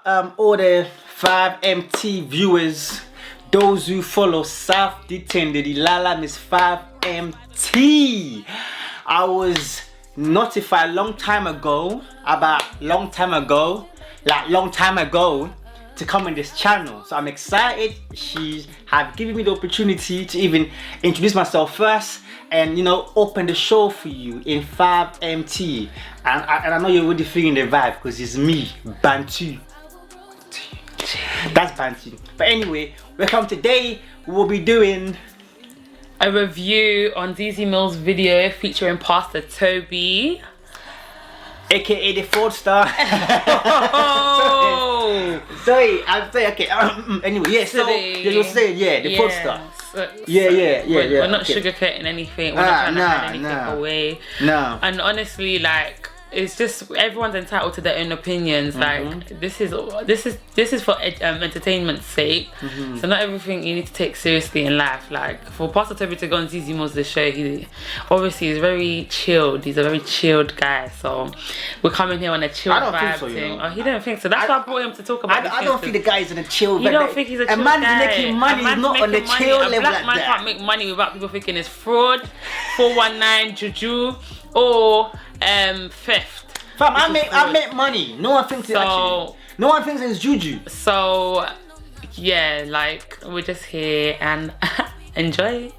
all the 5MT viewers, those who follow South DITENDE, the Lala Miss 5MT. I was notified long time ago, to come on this channel. So I'm excited. She have given me the opportunity to even introduce myself first and, you know, open the show for you in 5MT. And I know you're already feeling the vibe because it's me, Bantu. That's Bantu. But anyway, welcome. Today we will be doing a review on ZEZE MILLS video featuring Pastor Tobi, aka the fraudster. Sorry, I'm saying okay. Anyway, yeah. So you were saying, yeah, the fraudster. We're not sugarcoating anything. We're not trying to hide anything away. No. And honestly, like, it's just everyone's entitled to their own opinions. Like, this is for entertainment's sake. So not everything you need to take seriously in life. Like, for Pastor Tobi to go on ZEZE MILLS the show, he obviously is very chilled. He's a very chilled guy. So we're coming here on a chill vibe thing. Oh, he didn't think so. That's why I brought him to talk about. I don't think the guy is in a chill. You don't think he's a chill guy? A man's making money, he's not on the chill level like that. A black man can't make money without people thinking it's fraud, 419 juju, or theft. Fam, I make money. No one thinks it's actually. No one thinks it's juju. So yeah, like, we're just here and enjoy.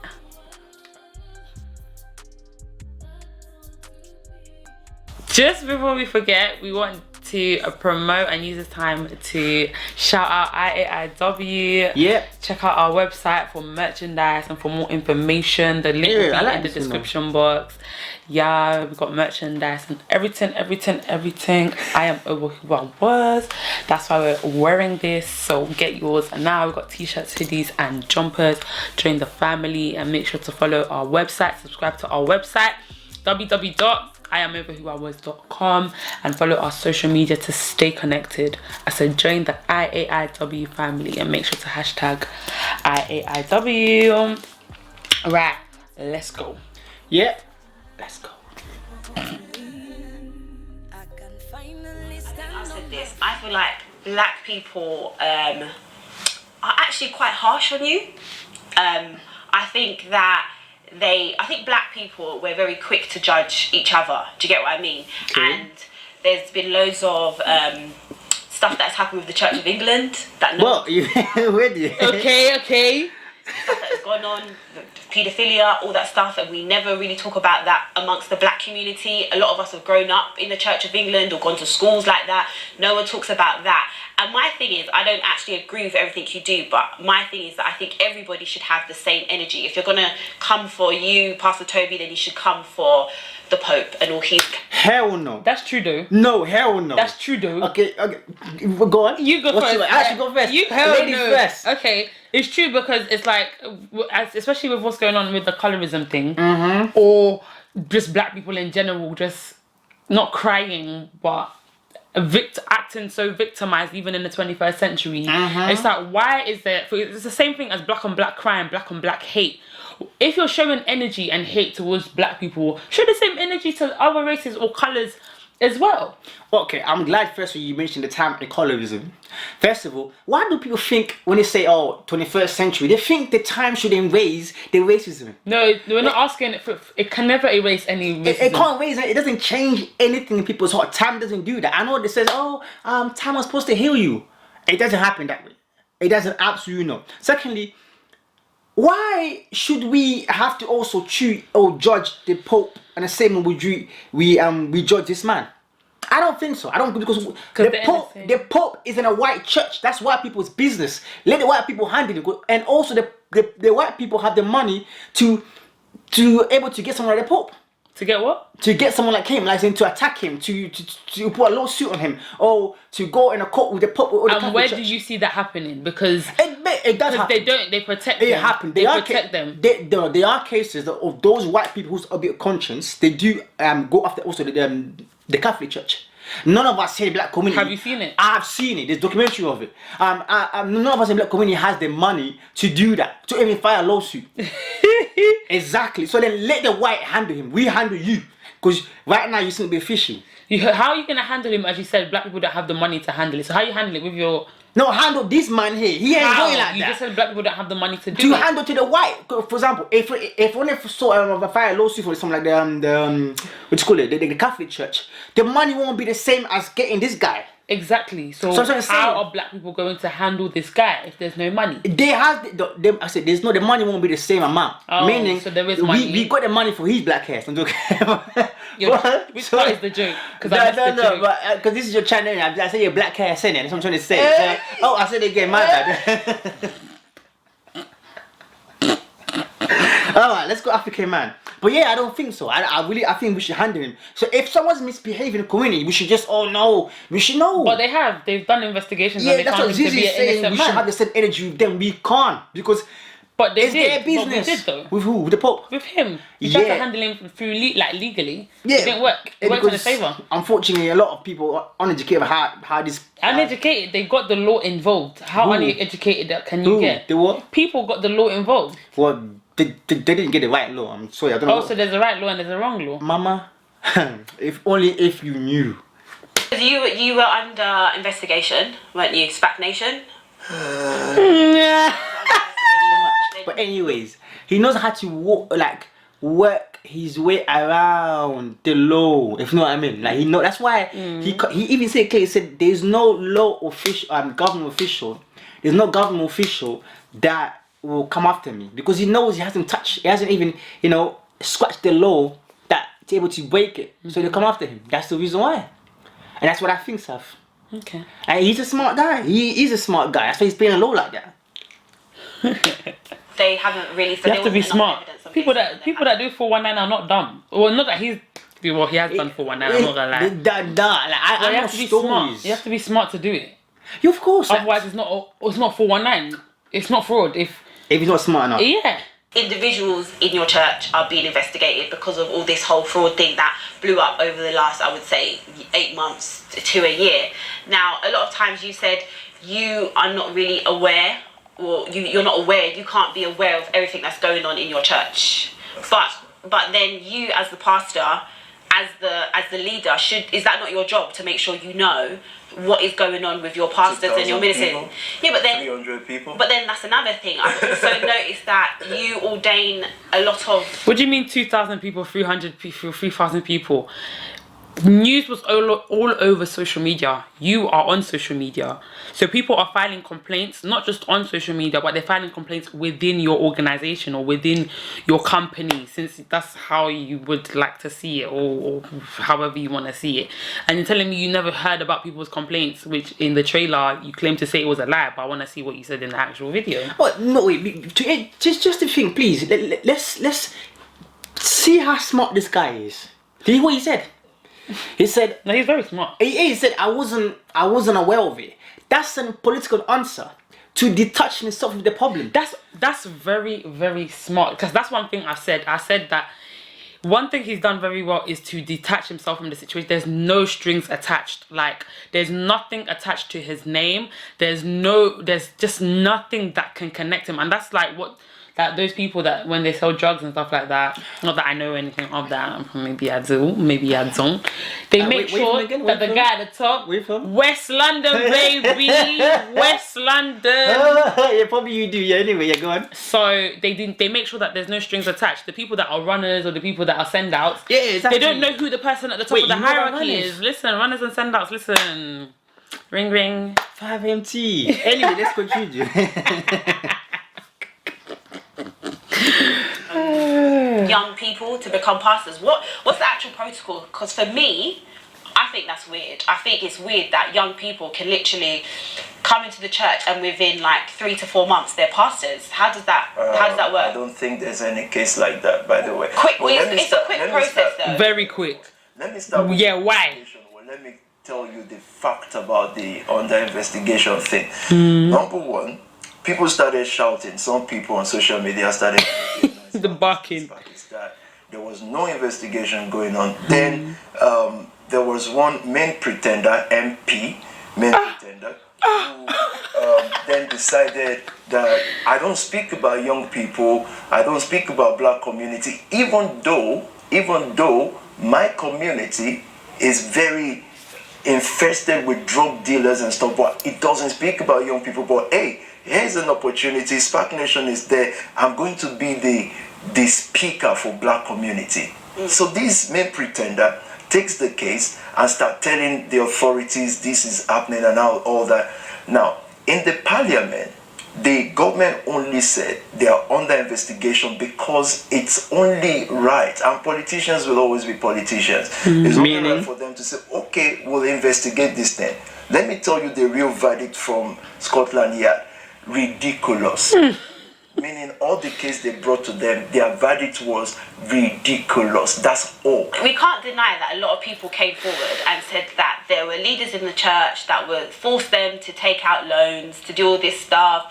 Just before we forget, we want to promote and use this time to shout out IAIW. Yeah. Check out our website for merchandise and for more information. The link will be in the description box. Yeah, we got merchandise and everything. I am over who I was. That's why we're wearing this. So get yours. And now we've got t-shirts, hoodies and jumpers. Join the family and make sure to follow our website. Subscribe to our website, www.iamoverwhoiwas.com, and follow our social media to stay connected. I said join the IAIW family and make sure to hashtag IAIW. Right, let's go. Yeah, let's go. I said this, I feel like black people are actually quite harsh on you. I think black people, we're very quick to judge each other. Do you get what I mean? Okay. And there's been loads of stuff that's happened with the Church of England. Okay. Stuff that has gone on, paedophilia, all that stuff, and we never really talk about that amongst the black community. A lot of us have grown up in the Church of England or gone to schools like that. No one talks about that. And my thing is, I don't actually agree with everything you do, but my thing is that I think everybody should have the same energy. If you're going to come for you, Pastor Tobi, then you should come for the Pope and all his... Hell no. That's true though. No, hell no. That's true though. Okay. Go on. You go first. I should go first. Ladies first. Okay. It's true because it's like, especially with what's going on with the colorism thing, or just black people in general, just not crying, but acting so victimized even in the 21st century. It's like, why is there... It's the same thing as black on black crime, black on black hate. If you're showing energy and hate towards black people, show the same energy to other races or colours as well. Okay, I'm glad first you mentioned the time and colorism. First of all, why do people think when they say, oh, 21st century, they think the time should erase the racism? No, we're not asking it can never erase any racism. It can't erase it. It doesn't change anything in people's heart. Time doesn't do that. I know it says, oh, time was supposed to heal you. It doesn't happen that way. It doesn't, absolutely not. Secondly, why should we have to also treat or judge the Pope and the same way we judge this man? I don't think so. I don't, because the Pope is in a white church. That's white people's business. Let the white people handle it. And also the white people have the money to able to get someone like the Pope. To get what? To get someone like him, like to attack him, to put a lawsuit on him, or to go in a court with the Pope. And where do you see that happening? Because it does happen. They protect them. It happens. They protect them. There are cases of those white people who's a bit of conscience. They do go after also the Catholic Church. None of us in the black community. Have you seen it? I have seen it. There's documentary of it. None of us in the black community has the money to do that, to even file a lawsuit. Exactly. So then let the white handle him. We handle you. Because right now you seem to be fishy. How are you going to handle him? As you said, black people don't have the money to handle it. So how you handle it with your... No, handle this man here. He ain't going like You that. just said black people don't have the money to do To it. handle to the white, for example, if one of saw a fire lawsuit for something like the what you call it, the Catholic Church, the money won't be the same as getting this guy. Exactly. So I'm how are black people going to handle this guy if there's no money? They have I said there's no, the money won't be the same amount. Oh, Meaning so there is money. We got the money for his black hair. I'm joking. Which part is the joke? Because because this is your channel. I say your black hair, saying it. That's what I'm trying to say. So, I said again, my bad. Alright, let's go African man. But yeah, I don't think so. I think we should handle him. So if someone's misbehaving in the community, we should just, we should know. But they've done investigations yeah, and they that's found what him to be ZEZE an is saying. innocent We man. should have the same energy with them. We can't, because But they it's did. their business. But we did though. With who? With the Pope? With him. You tried to handle him through legally. Yeah. It didn't work. It worked in his favour. Unfortunately, a lot of people are uneducated about how this... Uneducated, they got the law involved. How uneducated can you get? The what? People got the law involved. Well, they didn't get the right law. I'm sorry, I don't know. Oh, so there's a right law and there's a wrong law. Mama, if you knew. You were under investigation, weren't you? Spac Nation? But anyways, he knows how to work his way around the law, if you know what I mean. Like that's why he even said clearly, he said there's no law official, government official, there's no government official that will come after me, because he knows he hasn't even scratched the law that's able to break it. So they come after him. That's the reason why, and that's what I think, Saf. Okay. And he's a smart guy. He is a smart guy. That's why he's playing a law like that. They haven't really. You have to be smart. People that do 419 are not dumb. Well, not that he has done 419. I'm not gonna lie. You have to be smart. You have to be smart to do it. Yeah, of course. Otherwise, it's not 419. It's not fraud. If he's not smart enough. Yeah. Individuals in your church are being investigated because of all this whole fraud thing that blew up over the last, I would say, 8 months to a year. Now, a lot of times you said you are not really aware, or you're not aware, you can't be aware of everything that's going on in your church. But then you, as the pastor, as the leader, is that not your job to make sure you know what is going on with your pastors and your ministers? Yeah, but then 300 people. But then that's another thing. I've also noticed that you ordain a lot of... What do you mean 2,000 people, 300 people, 3,000 people? News was all over social media. You are on social media. So people are filing complaints, not just on social media, but they're filing complaints within your organization or within your company, since that's how you would like to see it, or however you want to see it. And you're telling me you never heard about people's complaints, which in the trailer you claim to say it was a lie, but I want to see what you said in the actual video. Oh, no, wait, just to think, please, let's see how smart this guy is. Did you hear what he said? He said, no, he's very smart. He said, I wasn't aware of it. That's a political answer to detach himself from the problem. That's very, very smart, because that's one thing I said. I said that one thing he's done very well is to detach himself from the situation. There's no strings attached. Like, there's nothing attached to his name. There's just nothing that can connect him. And that's like that those people that when they sell drugs and stuff like that, not that I know anything of that, maybe I do, maybe I don't, they make sure that the guy at the top, West London, baby, West London. Yeah, probably you do. Yeah, anyway, yeah, go on. So they make sure that there's no strings attached. The people that are runners or the people that are send outs, yeah, exactly. They don't know who the person at the top of the hierarchy is. Listen, runners and send outs, listen. Ring ring. 5MT. Anyway, let's continue. Young people to become pastors. What's the actual protocol? Because for me, I think that's weird. I think it's weird that young people can literally come into the church and within like 3 to 4 months they're pastors. How does that work? I don't think there's any case like that, by the way. It's a quick process though. Very quick. Let me start with why? Well, let me tell you the fact about the under investigation thing. Number one, people started shouting. Some people on social media started the barking. There was no investigation going on. Then there was one main pretender, MP, pretender, who then decided that I don't speak about young people, I don't speak about black community, even though my community is very infested with drug dealers and stuff, but it doesn't speak about young people. But hey, here's an opportunity. Spac Nation is there. I'm going to be the speaker for black community. So this main pretender takes the case and start telling the authorities this is happening and all that. Now, in the parliament, the government only said they are under investigation because it's only right, and politicians will always be politicians. It's only right for them to say, okay, we'll investigate this thing. Let me tell you the real verdict from Scotland Yard. Ridiculous. Meaning all the case they brought to them, their verdict was ridiculous. That's all. We can't deny that a lot of people came forward and said that there were leaders in the church that would force them to take out loans, to do all this stuff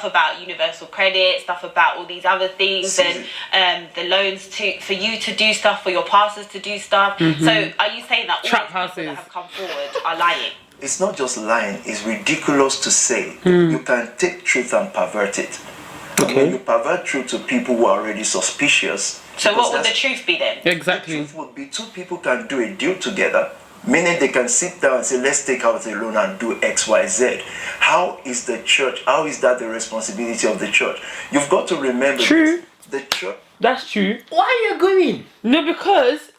about universal credit, stuff about all these other things, and the loans for you to do stuff, for your pastors to do stuff. So are you saying that all these people that have come forward are lying? It's not just lying, it's ridiculous to say. You can take truth and pervert it. Okay. When you pervert truth to people who are already suspicious. So what would the truth be then? Exactly. The truth would be two people can do a deal together, meaning they can sit down and say, let's take out a loan and do X, Y, Z. How is the church, how is that the responsibility of the church? You've got to remember True. The church. That's true. Why are you agreeing? No, because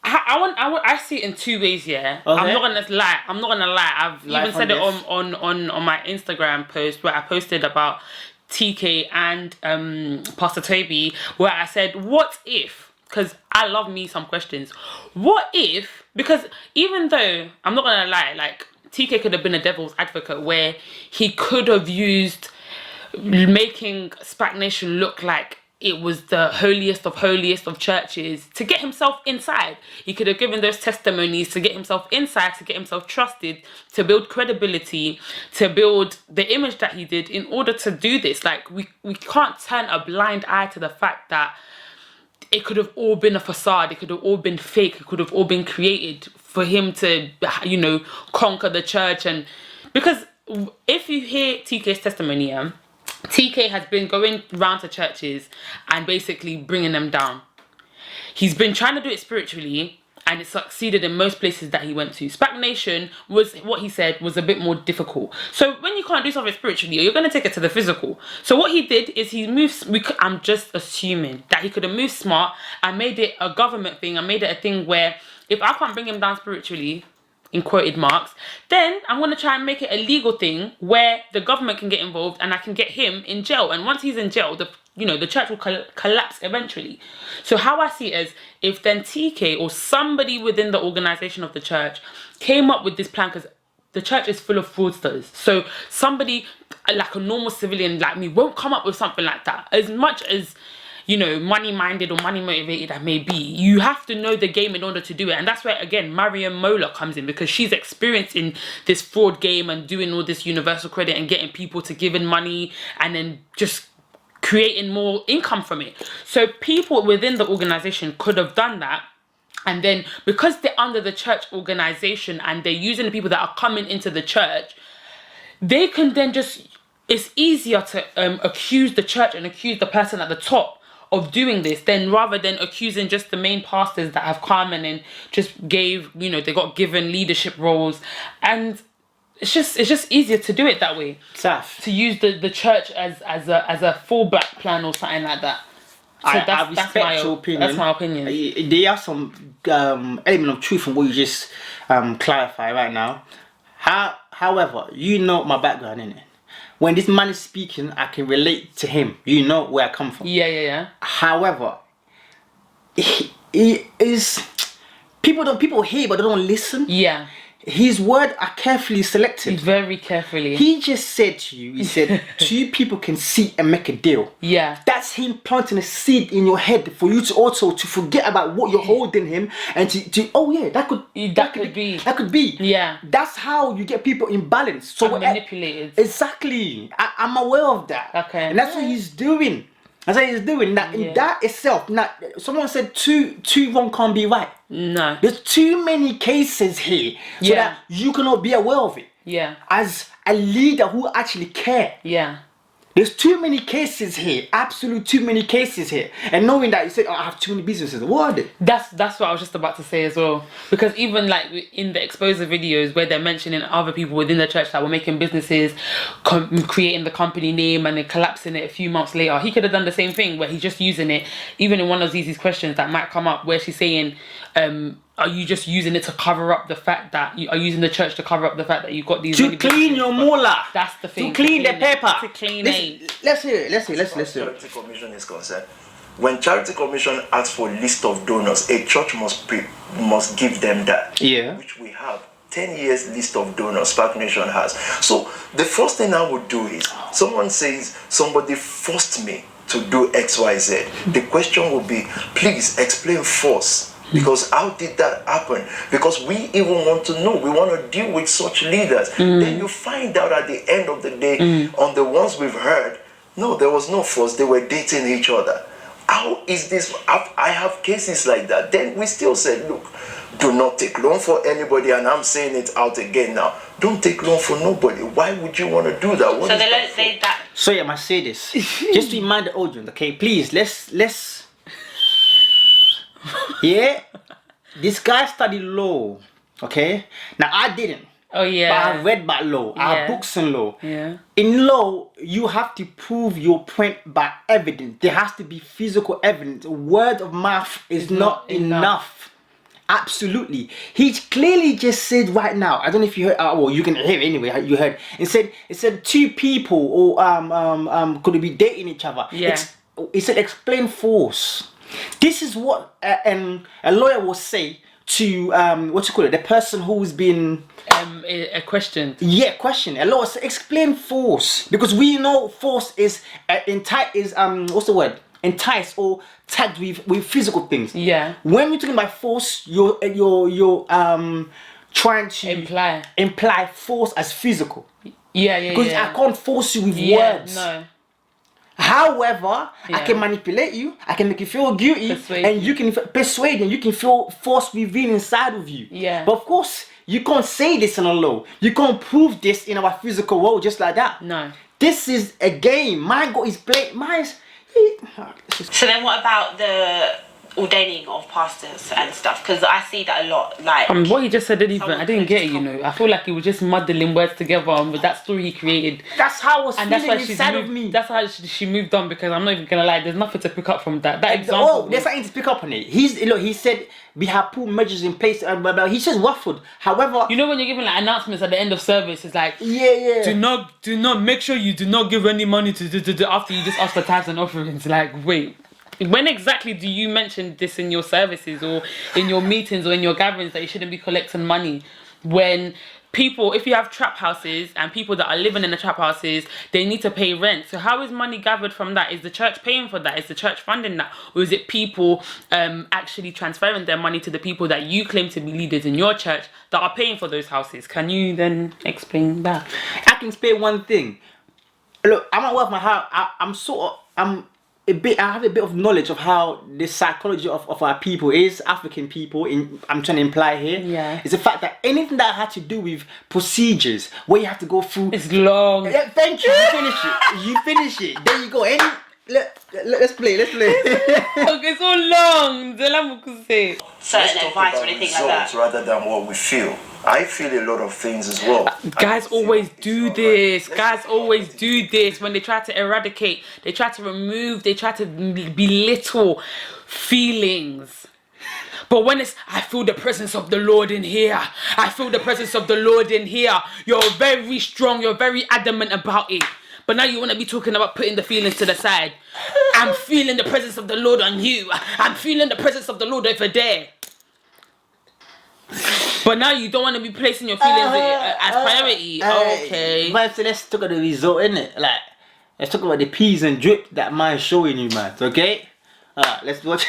I see it in two ways, yeah. Okay. I'm not gonna lie. I've even said it on my Instagram post where I posted about TK and Pastor Tobi, where I said, what if, because I love me some questions, what if, because even though, I'm not gonna lie, like TK could have been a devil's advocate where he could have used making Spac Nation look like it was the holiest of churches to get himself inside. He could have given those testimonies to get himself inside, to get himself trusted, to build credibility, to build the image that he did in order to do this. Like, we can't turn a blind eye to the fact that it could have all been a facade, it could have all been fake, it could have all been created for him to, you know, conquer the church. And because if you hear TK's testimony, TK has been going round to churches and basically bringing them down. He's been trying to do it spiritually and it succeeded in most places that he went to. Spac Nation was, what he said, was a bit more difficult. So when you can't do something spiritually, you're going to take it to the physical. So what he did is he moved, I'm just assuming that he could have moved smart and made it a government thing and made it a thing where if I can't bring him down spiritually, in quoted marks, then I'm going to try and make it a legal thing where the government can get involved and I can get him in jail. And once he's in jail, the church will collapse eventually. So how I see it is, if then TK or somebody within the organization of the church came up with this plan, because the church is full of fraudsters. So somebody like a normal civilian like me won't come up with something like that. As much as, you know, money-minded or money-motivated I may be, you have to know the game in order to do it. And that's where, again, Mariam Mola comes in, because she's experienced in this fraud game and doing all this universal credit and getting people to give in money and then just creating more income from it. So people within the organization could have done that. And then because they're under the church organization and they're using the people that are coming into the church, they can then just, it's easier to accuse the church and accuse the person at the top of doing this, then rather than accusing just the main pastors that have come and then just gave, you know, they got given leadership roles. And it's just easier to do it that way. Tough. To use the church as a fallback plan or something like that. So I respect your opinion. That's my opinion. There are some element of truth in what you just clarify right now. However, you know my background, innit? When this man is speaking, I can relate to him. You know where I come from. Yeah. However, he is people hear but they don't listen. Yeah. His words are carefully selected. Very carefully. He just said to you, he said, two people can sit and make a deal. Yeah. That's him planting a seed in your head for you to also to forget about what you're holding him and to oh yeah, that could be. Yeah. That's how you get people in balance. So manipulated. Exactly. I'm aware of that. Okay. And that's what he's doing. That's what he's doing. That in that itself. Now, someone said two wrong can't be right. No. There's too many cases here so that you cannot be aware of it. Yeah. As a leader who actually care. Yeah. There's too many cases here, absolute too many cases here. And knowing that you said, oh, I have too many businesses, what are they? That's what I was just about to say as well. Because even like in the exposure videos where they're mentioning other people within the church that were making businesses, creating the company name and then collapsing it a few months later, he could have done the same thing where he's just using it. Even in one of ZEZE's questions that might come up where she's saying, are you just using it to cover up the fact that you are using the church to cover up the fact that you've got these to clean your mullah? That's the thing. To clean the paper. To clean it. Let's hear it. Let's hear it. Charity Commission is concerned. When Charity Commission asks for a list of donors, a church must give them that. Yeah. Which we have. 10 years list of donors Spac Nation has. So the first thing I would do is, someone says somebody forced me to do XYZ. The question would be, please explain force. Because how did that happen? Because we even want to know. We want to deal with such leaders. Then you find out at the end of the day, on the ones we've heard, no, there was no force. They were dating each other. How is this? I have cases like that. Then we still said, look, do not take loan for anybody. And I'm saying it out again now. Don't take loan for nobody. Why would you want to do that? So they don't say that. So yeah, I must say this. Just to remind the audience, okay? Please, let's yeah, this guy studied law, okay? Now I didn't. Oh yeah. But I read about law. I have Yeah. books on law. Yeah. In law, you have to prove your point by evidence. There has to be physical evidence. Word of mouth is not enough. Absolutely. He clearly just said right now. I don't know if you heard. Well, you can hear it anyway. You heard. It said two people or could be dating each other. Yeah. He said explain force. This is what a lawyer will say to the person who's been a question. Yeah, question. A lawyer say explain force, because we know force is what's the word? Entice or tagged with physical things. Yeah. When you're talking about force, you're trying to imply force as physical. Yeah. Because I can't force you with words. No. However, I can manipulate you, I can make you feel guilty, and you can persuade and you can feel force within inside of you. Yeah. But of course, you can't say this in a law. You can't prove this in our physical world just like that. No. This is a game. My God is playing. So then what about the ordaining of pastors and stuff? Because I see that a lot. Like what he just said, I didn't get it, you know. I feel like he was just muddling words together with that story he created. That's how I was feeling inside of me. That's how she moved on, because I'm not even gonna lie, there's nothing to pick up from that. That example. Oh, there's something to pick up on it. He said we have put measures in place. He just waffled. However, you know when you're giving like announcements at the end of service, it's like yeah. Do not make sure you do not give any money to after you just ask for tithes and offerings. Like wait. When exactly do you mention this in your services or in your meetings or in your gatherings that you shouldn't be collecting money? When people, if you have trap houses and people that are living in the trap houses, they need to pay rent. So how is money gathered from that? Is the church paying for that? Is the church funding that? Or is it people actually transferring their money to the people that you claim to be leaders in your church that are paying for those houses? Can you then explain that? I can explain one thing. Look, I'm at work my heart. I have a bit of knowledge of how the psychology of our people is, African people, I'm trying to imply here. Yeah. It's the fact that anything that had to do with procedures, where you have to go through. It's long. Yeah, thank you, you finish it. There you go. Let's play. Okay, so long. certain advice or anything like that. Rather than what we feel. I feel a lot of things as well. Guys always do this. Guys always do this when they try to eradicate, they try to remove, they try to belittle feelings. But when it's, I feel the presence of the Lord in here. I feel the presence of the Lord in here. You're very strong. You're very adamant about it. But now you want to be talking about putting the feelings to the side. I'm feeling the presence of the Lord on you. I'm feeling the presence of the Lord over there. But now you don't want to be placing your feelings as priority. Okay. But so let's talk about the result, innit? Like, let's talk about the peas and drip that man's showing you, man. Okay? Let's watch.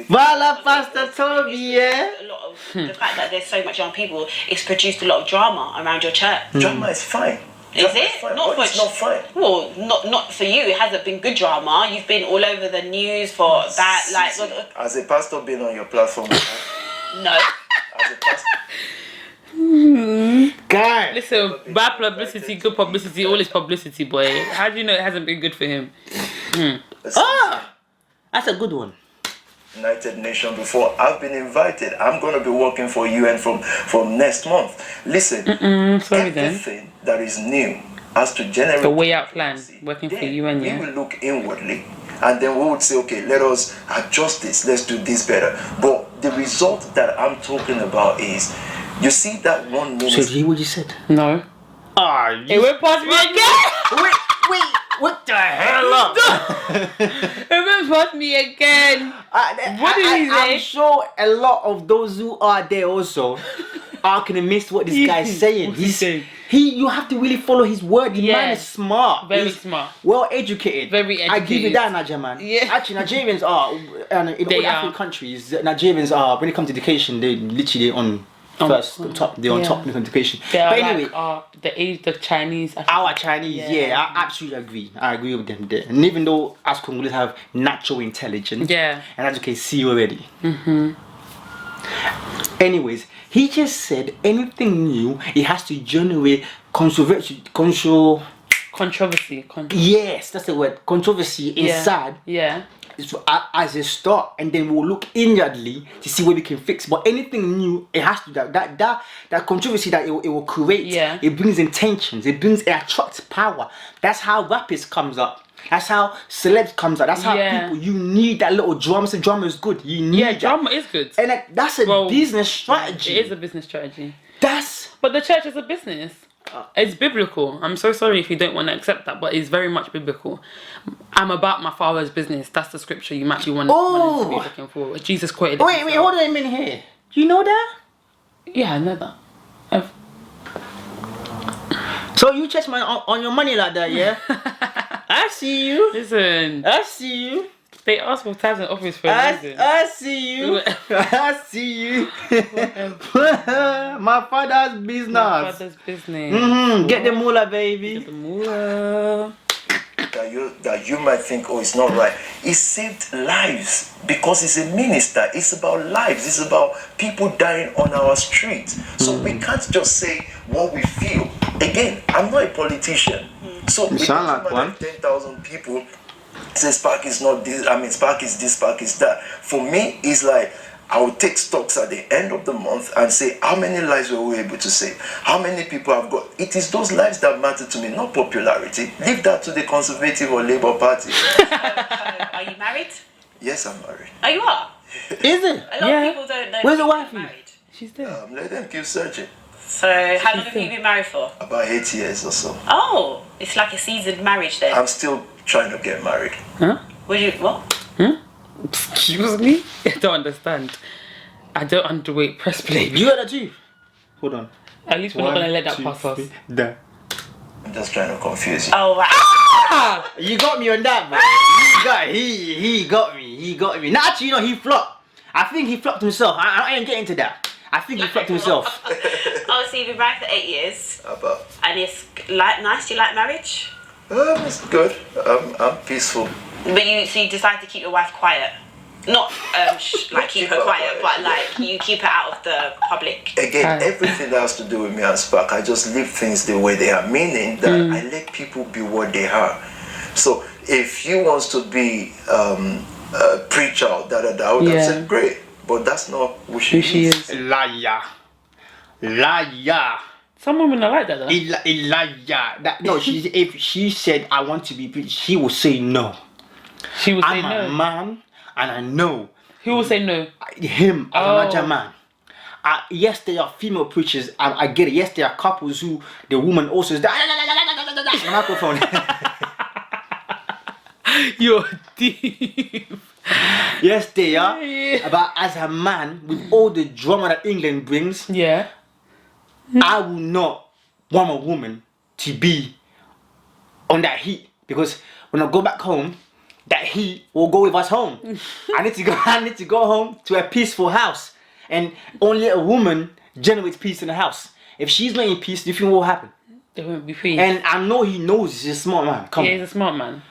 Voila, Pastor Tobi, yeah? A lot of the fact that there's so much young people, it's produced a lot of drama around your church. Drama is fine. Is it? It's not fine. Well, not for you. It hasn't been good drama. You've been all over the news for that. Like, as a pastor being on your platform, no. as a pastor. God. Listen, bad publicity, good publicity, all is publicity, boy. How do you know it hasn't been good for him? That's a good one. United Nations before. I've been invited. I'm going to be working for UN from next month. Listen, Sorry then. everything that is new has to generate The way out plan, controversy. working for Then UN, we yeah. will look inwardly, and then we would say, okay, let us adjust this. Let's do this better. But the result that I'm talking about is, you see that one So, minister. did you hear what you said? No. It went past me again. Wait, what the hell up? It went past me again. What did he say? I'm sure a lot of those who are there also are gonna miss what this guy's saying. What's he saying? You have to really follow his word. The man is smart. Very He's smart. well educated. Very I give you educated. that, Niger man. Yeah. Actually, Nigerians are, and in They all are. African countries, Nigerians are, when it comes to education, they literally on first, the top. They're on yeah. top when it comes to education. They are But anyway, the Chinese. our Chinese, yeah, I absolutely agree. I agree with them there. And even though us Congolese have natural intelligence, Yeah. and as you can see already. Anyways, he just said anything new, it has to generate controversy. Controversy. Yes, that's the word. Controversy inside. Yeah. As a start, and then we'll look inwardly to see where we can fix. But anything new, it has to that controversy that it will create. Yeah. It brings intentions. It attracts power. That's how rappers comes up. That's how celebs comes up. That's how people. You need that little drama. So drama is good. You need that. Drama is good. And that's a business strategy. It is a business strategy. But the church is a business. It's biblical. I'm so sorry if you don't want to accept that, but it's very much biblical. I'm about my father's business. That's the scripture you might be wanting to be looking for. Jesus quoted it. Wait, hold on a minute here. Do you know that? Yeah, I know that. So you church man on your money like that, yeah? I see you. Listen, I see you. they ask for tithes and offerings for a reason. I see you. I see you. My father's business. My father's business. Get the moolah, baby. Get the moolah. That you might think, oh, it's not right. He saved lives because he's a minister. It's about lives. It's about people dying on our streets. So we can't just say what we feel. Again, I'm not a politician. So You sound like one. 10,000 people say Spac is not this. I mean, Spac is this, Spac is that. For me, it's like I will take stocks at the end of the month and say how many lives were we able to save, how many people have got. It is those lives that matter to me, not popularity. Leave that to the Conservative or Labour Party. Are you married? Yes, I'm married. Oh, you are? Is it? A lot of people don't know. Where's the that wife? you're married. She's there. Let them keep searching. So, how long have you been married for? About 8 years or so. Oh, it's like a seasoned marriage then. I'm still trying to get married. Huh? What? Excuse me? I don't understand. I don't underweight press play. You heard that too? Hold on. At least we're not gonna let that pass us. There. I'm just trying to confuse you. Oh, right. You got me on that, bro. He got me. He got me. Now, actually, he flopped. I think he flopped himself. I ain't getting to that. I think he flopped himself. Oh, so you've been married for 8 years. About. And it's nice? Do you like marriage? It's good. I'm peaceful. But you decided to keep your wife quiet. Not keep her quiet, but like you keep her out of the public. Again, everything that has to do with me and Spac, I just leave things the way they are, meaning that I let people be what they are. So if he wants to be a preacher, I would have said great, but that's not who she is. Liar. Some women are like that though. Liar. No, if she said I want to be preached, she will say no. She will say I'm no. a man, and I know. Who will say no? Him as another man. Yes, there are female preachers. I get it. Yes, there are couples who the woman also is the microphone. You're deep. Yes, they are. But as a man, with all the drama that England brings, Yeah. I will not want a woman to be on that heat, because when I go back home, that heat will go with us home. I need to go home to a peaceful house, and only a woman generates peace in the house. If she's not in peace, do you think what will happen? There won't be peace. And I know he knows he's a smart man. He's a smart man.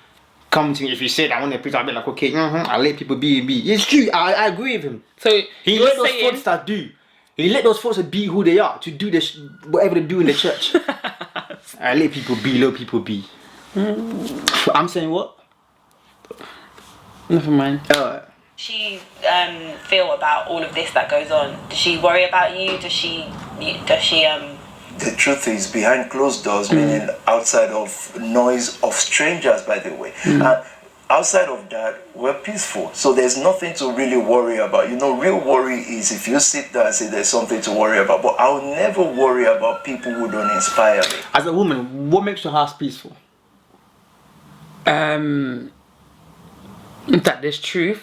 Come to me. If you said I want to preach, I'll be like, okay, I'll let people be. It's true. I agree with him. So He you're let those saying fraudsters do. You let those folks be who they are to do whatever they do in the church. I let people be, let people be. I'm saying what? Never mind. She feel about all of this that goes on? Does she worry about you? Does she The truth is, behind closed doors, meaning outside of noise of strangers, by the way. Outside of that, we're peaceful. So there's nothing to really worry about. You know, real worry is if you sit there and say there's something to worry about. But I'll never worry about people who don't inspire me. As a woman, what makes your house peaceful? That there's truth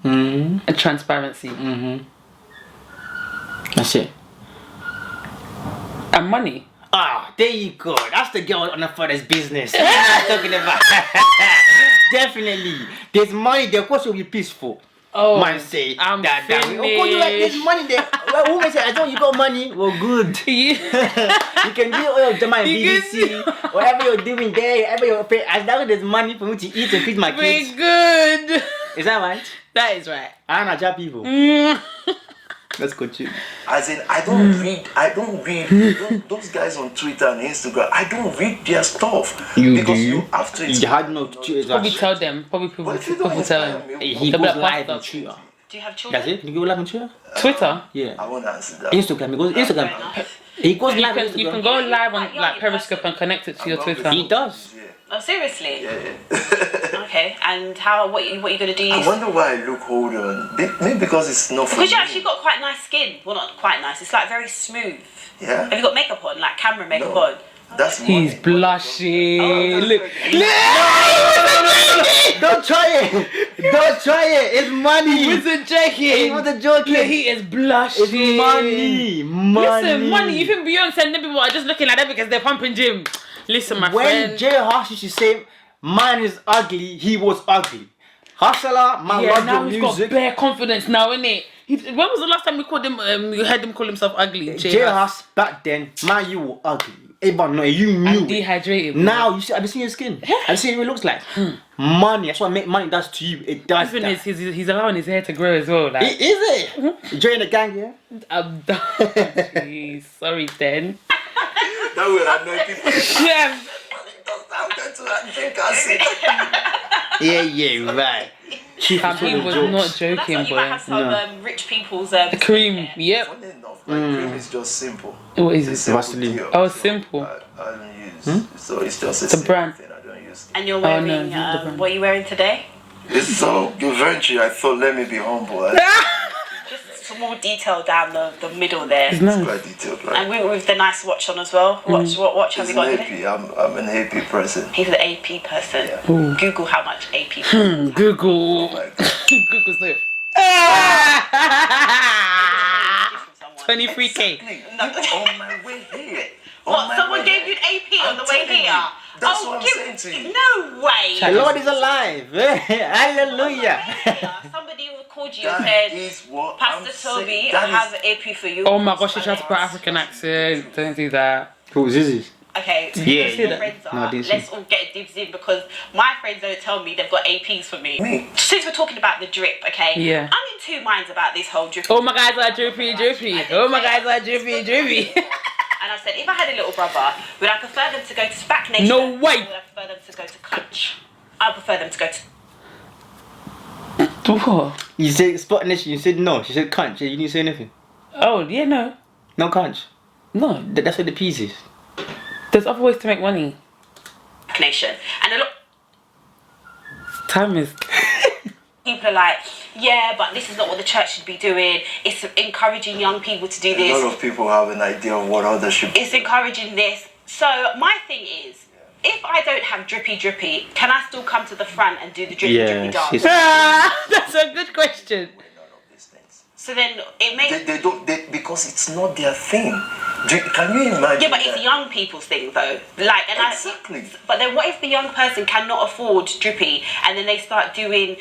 and transparency. That's it. And money. Ah, there you go. That's the girl on the father's business. That's what I'm talking about. Definitely. There's money there, of course you'll be peaceful. Oh, man say I'm that. Of finished. course you like there's money there. Well, woman say, as long as you got money, well good. You can do all your drama in BBC, whatever you're doing there, whatever you're paying, as long as there's money for me to eat and feed my kids. Very good. Is that right? That is right. I'm not job people. Let's continue. As in, I don't read those guys on Twitter and Instagram. I don't read their stuff. Because you have to. You had no Probably tell them. Probably people tell them. He They'll goes be live like, on "Pastor." Twitter. do you have children? That's it? You go live on Twitter? Twitter. Yeah. I won't answer that. Instagram. He goes Instagram. He goes live on You can Instagram. go live on like Periscope and connect it to your Twitter. He does. Yeah. Oh, seriously? Yeah. Okay. And what are you gonna do? I wonder why I look older. Maybe because it's not for Because you me. actually got quite nice skin. Well, not quite nice. It's like very smooth. Yeah. Have you got makeup on, like camera makeup No. on? That's He's money. blushing. Look. Don't try it. Don't try it. It's money. He wasn't joking. He wasn't joking. Look, he is blushing. It's money. Money. Listen, money. You think Beyonce and them people are just looking at them because they're pumping gym? Listen, my When friend. Jay Hush used to say, "Man is ugly," he was ugly. Hustler, man, Yeah, love now your he's music. got bare confidence now, innit? When was the last time we called him? You heard him call himself ugly. Jay Hush back then, man, you were ugly. Everyone know it. You knew And it. dehydrated. Now you see, have you seen his skin? Have you seen what it looks like? Money. That's what money does to you. It does. Even that. he's allowing his hair to grow as well. Like, Is it? Join the gang, yeah. I'm done. Jeez, sorry, then. That will annoy people. Yeah. I'm going to drink acid. Yeah, right. He was not That's joking, what you might have boy. some rich people's Cream. Yep. Funny enough, my cream is just simple. What is It's it? simple Vaseline. deal. Oh, So simple. I don't use. So it's just a a simple brand. thing. I don't use. And you're no, wearing, the brand. what are you wearing today? It's so eventually I thought let me be humble. Just some more detail down the middle there. It's nice. Quite detailed. Like, And with the nice watch on as well. What watch have it's you an got today? AP. I'm an AP person. He's an AP person. Yeah. Google how much AP. Google. Like, Google's it. 23K. on my way here. What? Someone gave you an AP on the way telling here? you. That's what I'm saying to you. No way. The Lord is alive. Hallelujah. Somebody called you and That said, is what Pastor I'm Tobi, saying. I That have is- an AP for you. Oh my gosh, she tried to put African accent. Don't do that. Who is this? Okay, Yeah, your yeah. friends No, are. I didn't Let's see. all get dibs in because my friends don't tell me they've got APs for me. Me? Since we're talking about the drip, okay? Yeah. I'm in two minds about this whole drip. Oh my guys are drippy, drippy. Oh my guys are drippy, drippy. And I said, if I had a little brother, would I prefer them to go to Spac Nation? No Or way. would I prefer them to go to Crunch? I prefer them to go to. What? You said Spot Nation. You said no. She said can't. You didn't say anything. Oh, yeah, no. No can't. No. That's what the piece is. There's other ways to make money. Spac Nation. And a lot Time is. of people are like, yeah, but this is not what the church should be doing. It's encouraging young people to do A this. lot of people have an idea of what others should be. It's encouraging this. So my thing is, if I don't have drippy, can I still come to the front and do the drippy dance? That's a good question. None of these things. So then it makes... They don't, because it's not their thing. Can you imagine? Yeah, but it's that? young people's thing though. Like, and Exactly. But then what if the young person cannot afford drippy and then they start doing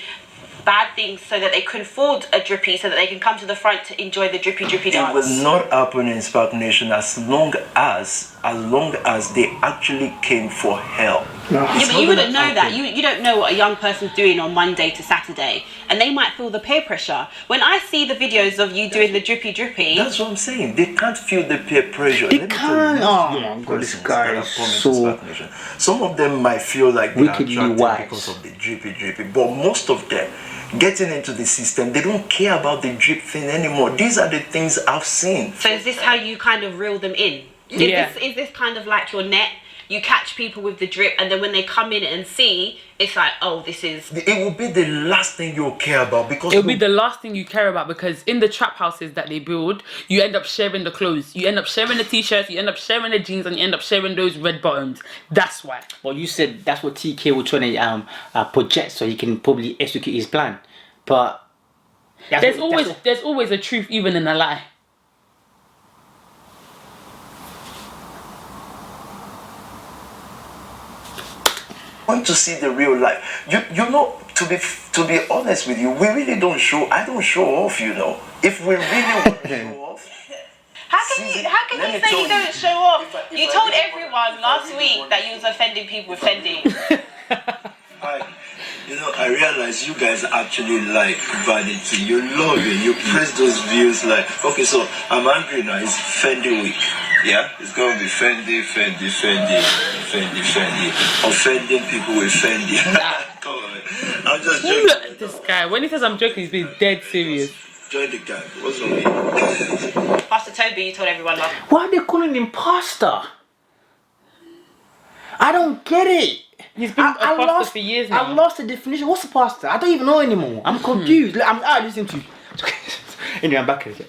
bad things so that they can afford a drippy so that they can come to the front to enjoy the drippy It dance? will not happen in Spac Nation as long as they actually came for help. Yeah, but you wouldn't know that. You don't know what a young person's doing on Monday to Saturday, and they might feel the peer pressure. When I see the videos of you doing the drippy, that's what I'm saying. They can't feel the peer pressure. They can't. Oh my God, this guy is so. Some of them might feel like they are wickedly attracted wise because of the drippy, but most of them getting into the system, they don't care about the drip thing anymore. These are the things I've seen. So is this how you kind of reel them in? Is this kind of like your net? You catch people with the drip, and then when they come in and see, it's like, oh, this is... It will be the last thing you'll care about, because... It'll be the last thing you care about, because in the trap houses that they build, you end up sharing the clothes. You end up sharing the t-shirts, you end up sharing the jeans, and you end up sharing those red bottoms. That's why. Well, you said that's what TK was trying to project, so he can probably execute his plan. But... There's always a truth even in a lie. Want to see the real life. You know, to be honest with you, we really don't show. I don't show off. You know, if we really want to show off. How can you say you don't show off? You told everyone last week that you was offending people with Fendi. I realize you guys actually like vanity. You love it. You press those views like, okay, so I'm angry now. It's Fendi week. Yeah, it's gonna be Fendi. Offending people with Fendi. Come on, I'm just joking. Look at this guy. When he says I'm joking, he's being dead serious. Join the gang. What's wrong with you? Pastor Tobi, you told everyone last. Why are they calling him pastor? I don't get it. He's been a pastor for years now. I lost the definition. What's a pastor? I don't even know anymore. I'm confused. I'm listening to you. Anyway, I'm back here.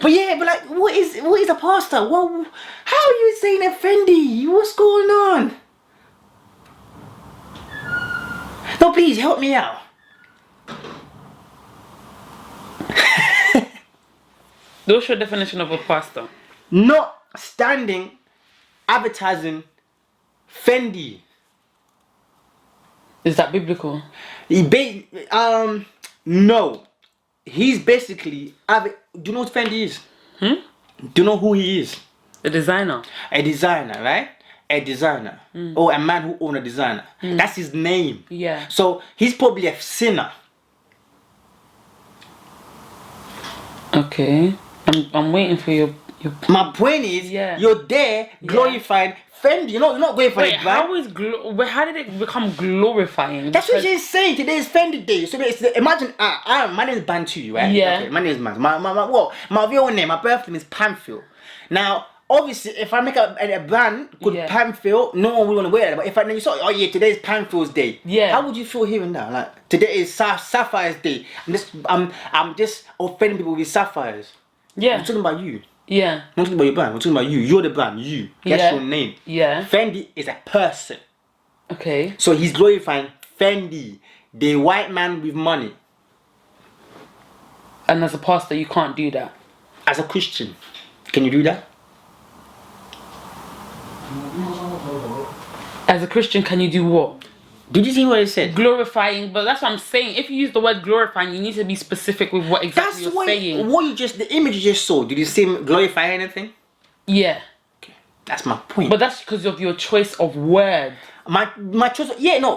But yeah, but like, what is a pastor? Well, how are you saying Fendi? What's going on? No, please help me out. What's your definition of a pastor? Not standing, advertising Fendi. Is that biblical? No. He's basically... Do you know what Fendi is? Do you know who he is? A designer. A designer, right? A designer. Or a man who owns a designer. That's his name. Yeah. So he's probably a sinner. Okay. I'm waiting for your... My point is, you're there glorifying Fendi. You're not going for it, right? How did it become glorifying? That's what she's saying. Today is Fendi Day. So imagine, my name is Bantu, right? Yeah. Okay, my name is Bantu. My real name, my birth name is Pamphil. Now, obviously, if I make a brand called Pamphil, no one will want to wear it. But if I you saw, oh yeah, today is Pamphil's day. Yeah. How would you feel hearing that? Like today is Sapphire's day. I'm just offending people with sapphires. Yeah. I'm talking about you. Yeah. I'm not talking about your brand. I'm talking about you. You're the brand. You. That's your name. Yeah. Fendi is a person. Okay. So he's glorifying Fendi, the white man with money. And as a pastor, you can't do that. As a Christian, can you do that? As a Christian, can you do what? Did you see what it said? Glorifying, but that's what I'm saying. If you use the word glorifying, you need to be specific with what exactly you're saying. The image you just saw, did you see him glorify anything? Yeah. Okay, that's my point. But that's because of your choice of word. My choice,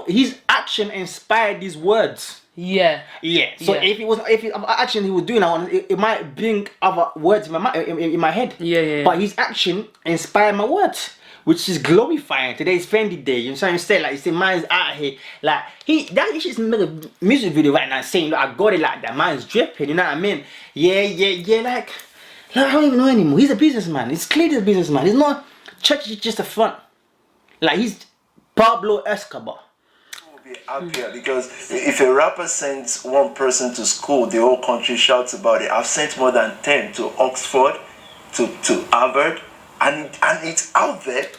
his action inspired these words. Yeah. Yeah. So if action he was doing that, it might bring other words in my head. Yeah. But his action inspired my words, which is glorifying. Today's Fendi Day. You know what I'm saying? Like, you see, man's out here. Like, he should make a music video right now saying, look, I got it like that. Man's dripping. You know what I mean? Yeah. Like, I don't even know anymore. He's a businessman. He's clearly a businessman. He's not, church is just a front. Like, he's Pablo Escobar. Be happier because if a rapper sends one person to school, the whole country shouts about it. I've sent more than 10 to Oxford, to Harvard, and it's out there.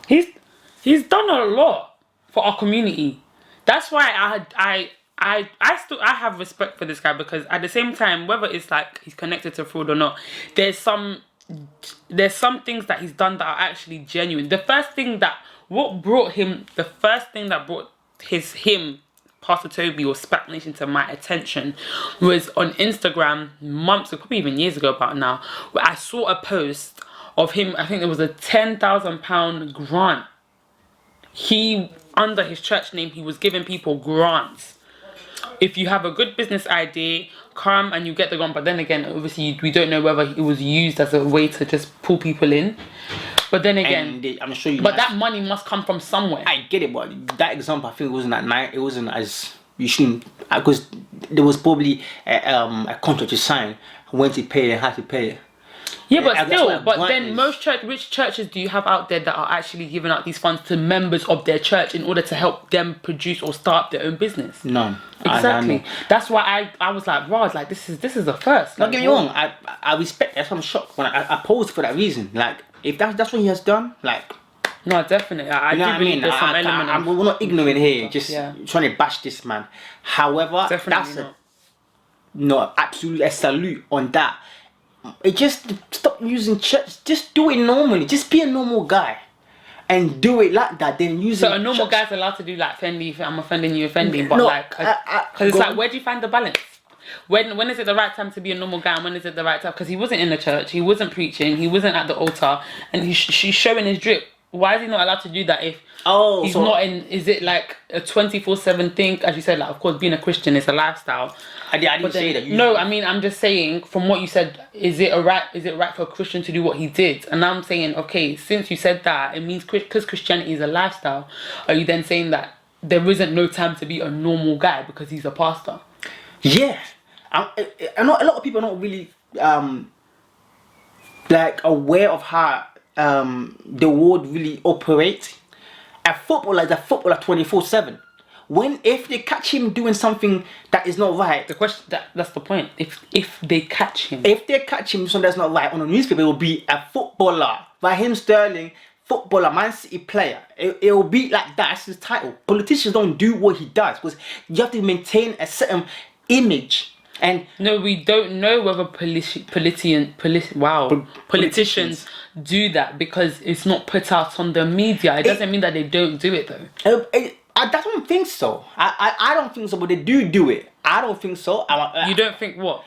He's done a lot for our community. That's why I have respect for this guy, because at the same time, whether it's like he's connected to fraud or not, there's some things that he's done that are actually genuine. The first thing that brought him, Pastor Tobi or Spac Nation, to my attention was on Instagram months ago, probably even years ago about now, where I saw a post of him. I think it was a £10,000 grant he, under his church name, he was giving people grants. If you have a good business idea, come and you get the grant. But then again, obviously, we don't know whether it was used as a way to just pull people in. But then again, I'm sure you. But that money must come from somewhere. I get it, but that example, I think it wasn't that night. It wasn't as you shouldn't, because there was probably a contract to sign when to pay and how to pay it. Yeah, but still, but grant then is. which churches do you have out there that are actually giving out these funds to members of their church in order to help them produce or start their own business? None. Exactly. That's why I was like, wow, like this is a first. Don't get me wrong. I respect. That's why I'm shocked when I posed for that reason. Like, if that's what he has done, like. No, definitely. I You know do what I believe mean? there's some element we're not ignorant here, just trying to bash this man. However, Definitely no, absolutely a salute on that. It just stop using church. Just do it normally. Just be a normal guy, and do it like that. Then use So a normal guy's allowed to do like I'm offending you, offending, but No, like, because it's like, where do you find the balance? When is it the right time to be a normal guy, and when is it the right time? Because he wasn't in the church, he wasn't preaching, he wasn't at the altar, and she's showing his drip. Why is he not allowed to do that if he's not in? Is it like a 24/7 thing? As you said, like, of course, being a Christian is a lifestyle. I didn't say that. No, I mean, I'm just saying, from what you said, is it right for a Christian to do what he did? And I'm saying, okay, since you said that, it means because Christianity is a lifestyle, are you then saying that there isn't no time to be a normal guy because he's a pastor? Yeah, I know a lot of people are not really like aware of how the world really operates. A footballer is a footballer 24/7. If they catch him doing something that is not right, The question that's the point. If they catch him, something that's not right on the newspaper, it will be a footballer. Raheem Sterling, footballer, Man City player. It will be like that. That's his title. Politicians don't do what he does because you have to maintain a certain image. And no, we don't know whether politicians do that because it's not put out on the media. It doesn't mean that they don't do it though. I don't think so. I don't think so, but they do it. I don't think so. You don't think what?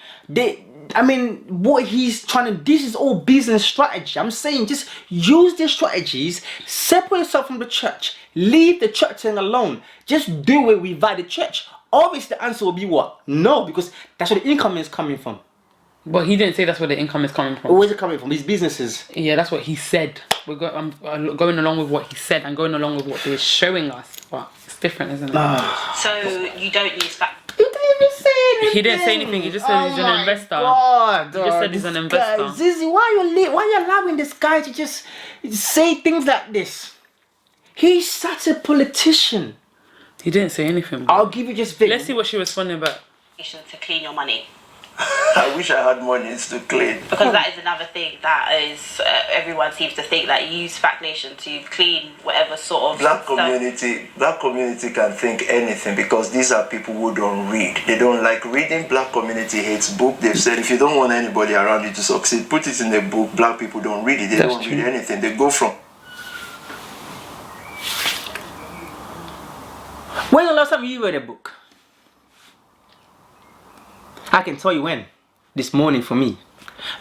What he's trying to, this is all business strategy. I'm saying just use these strategies, separate yourself from the church, leave the church thing alone. Just do it without the church. Obviously the answer will be what? No, because that's where the income is coming from. But he didn't say that's where the income is coming from. Where's it coming from? His businesses. Yeah, that's what he said. I'm going along with what he said and going along with what they're showing us. But it's different, isn't it? So you don't use Spac. He didn't even say anything. He didn't say anything. He just said he's an investor. God, he just said he's an investor. ZEZE, why are you allowing this guy to just say things like this? He's such a politician. He didn't say anything. I'll give you just. Let's see what she was responding about. To clean your money. I wish I had monies to clean. Because that is another thing that is everyone seems to think that you use Spac Nation to clean whatever sort of Black community can think anything because these are people who don't read. They don't like reading. Black community hates book. They've said if you don't want anybody around you to succeed, put it in a book. Black people don't read it. They don't read anything. They go from. When the last time you read a book? I can tell you when. This morning for me.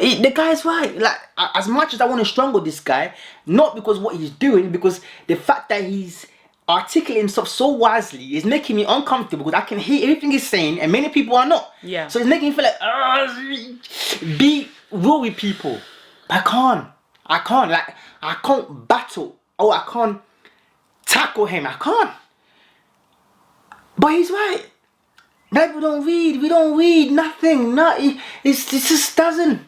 The guy's right. Like, as much as I want to strangle this guy, not because what he's doing, because the fact that he's articulating stuff so wisely is making me uncomfortable because I can hear everything he's saying and many people are not. Yeah. So it's making me feel like, be real with people. I can't. Like, I can't battle. Oh, I can't tackle him. I can't. But he's right. People don't read. We don't read nothing. It just doesn't.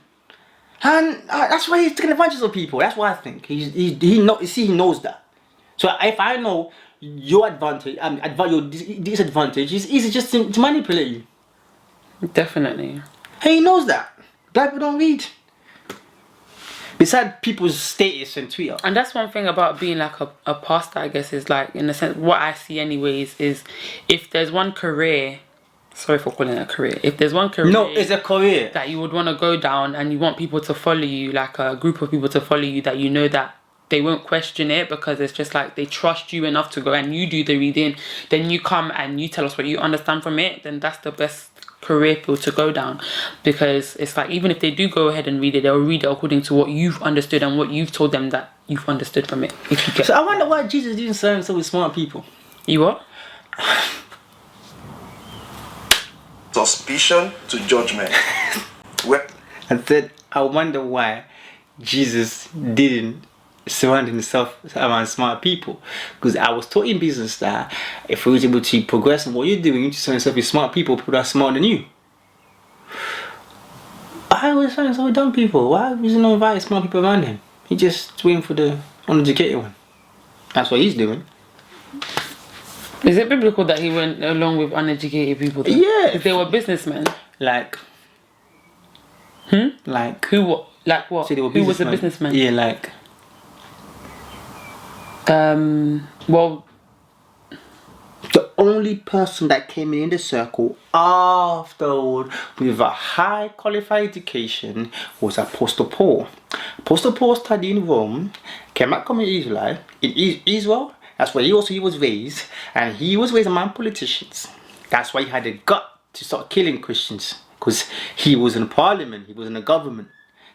And that's why he's taking advantage of people. That's what I think. He knows that. So if I know your advantage, your disadvantage, it's easy just to manipulate you. Definitely. He knows that. Black people don't read. Besides people's status and Twitter. And that's one thing about being like a pastor, I guess, is like, in a sense, what I see anyways, is if there's one career, sorry for calling it a career, if there's one career, no, it's a career that you would want to go down and you want people to follow you, like a group of people to follow you, that you know that they won't question it because it's just like they trust you enough to go and you do the reading, then you come and you tell us what you understand from it, then that's the best career field to go down. Because it's like, even if they do go ahead and read it, they'll read it according to what you've understood and what you've told them that you've understood from it. If you get So I wonder why Jesus didn't surround himself with smart people. you what? Suspicion to judgment. Well, I said, I wonder why Jesus didn't surround himself around smart people. Because I was taught in business that if we was able to progress in what you're doing, you need to surround yourself with smart people that are smarter than you. Why was he surrounding himself with dumb people? Why was he not inviting smart people around him? He just waiting for the uneducated one. That's what he's doing. Is it biblical that he went along with uneducated people? Then? Yeah. If they were businessmen. Like, like Who what? Like what? say they were Who was the businessmen. businessman? Yeah, like Well, the only person that came in the circle afterward with a high qualified education was Apostle Paul. Apostle Paul studied in Rome, came back from Israel. That's where he was raised, and he was raised among politicians. That's why he had the gut to start killing Christians, because he was in parliament, he was in the government.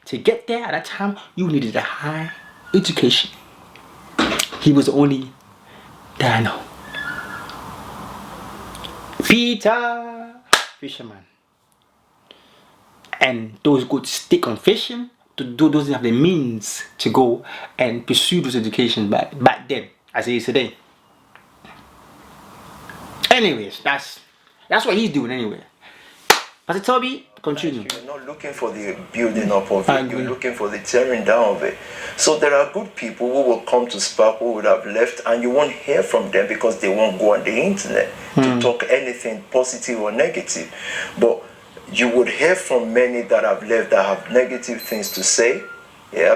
To get there at that time, you needed a high education. He was the only that I know. Peter, fisherman. And those who could stick on fishing, those didn't have the means to go and pursue those educations back then, as it is today. Anyways, that's what he's doing anyway. Pastor Tobi, continue. you're not looking for the building up of I it, agree. you're looking for the tearing down of it. So there are good people who will come to Spac who would have left, and you won't hear from them because they won't go on the internet to talk anything positive or negative. But you would hear from many that have left that have negative things to say,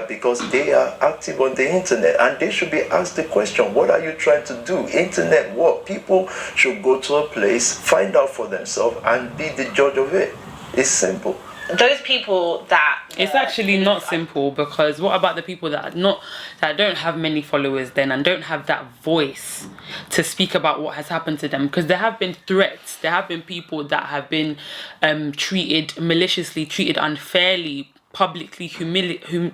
because they are active on the internet, and they should be asked the question, what are you trying to do? Internet what? People should go to a place, find out for themselves, and be the judge of it. It's simple. Those people that it's actually not simple, because what about the people that don't have many followers then and don't have that voice to speak about what has happened to them? Because there have been threats, there have been people that have been treated maliciously, treated unfairly, publicly humiliated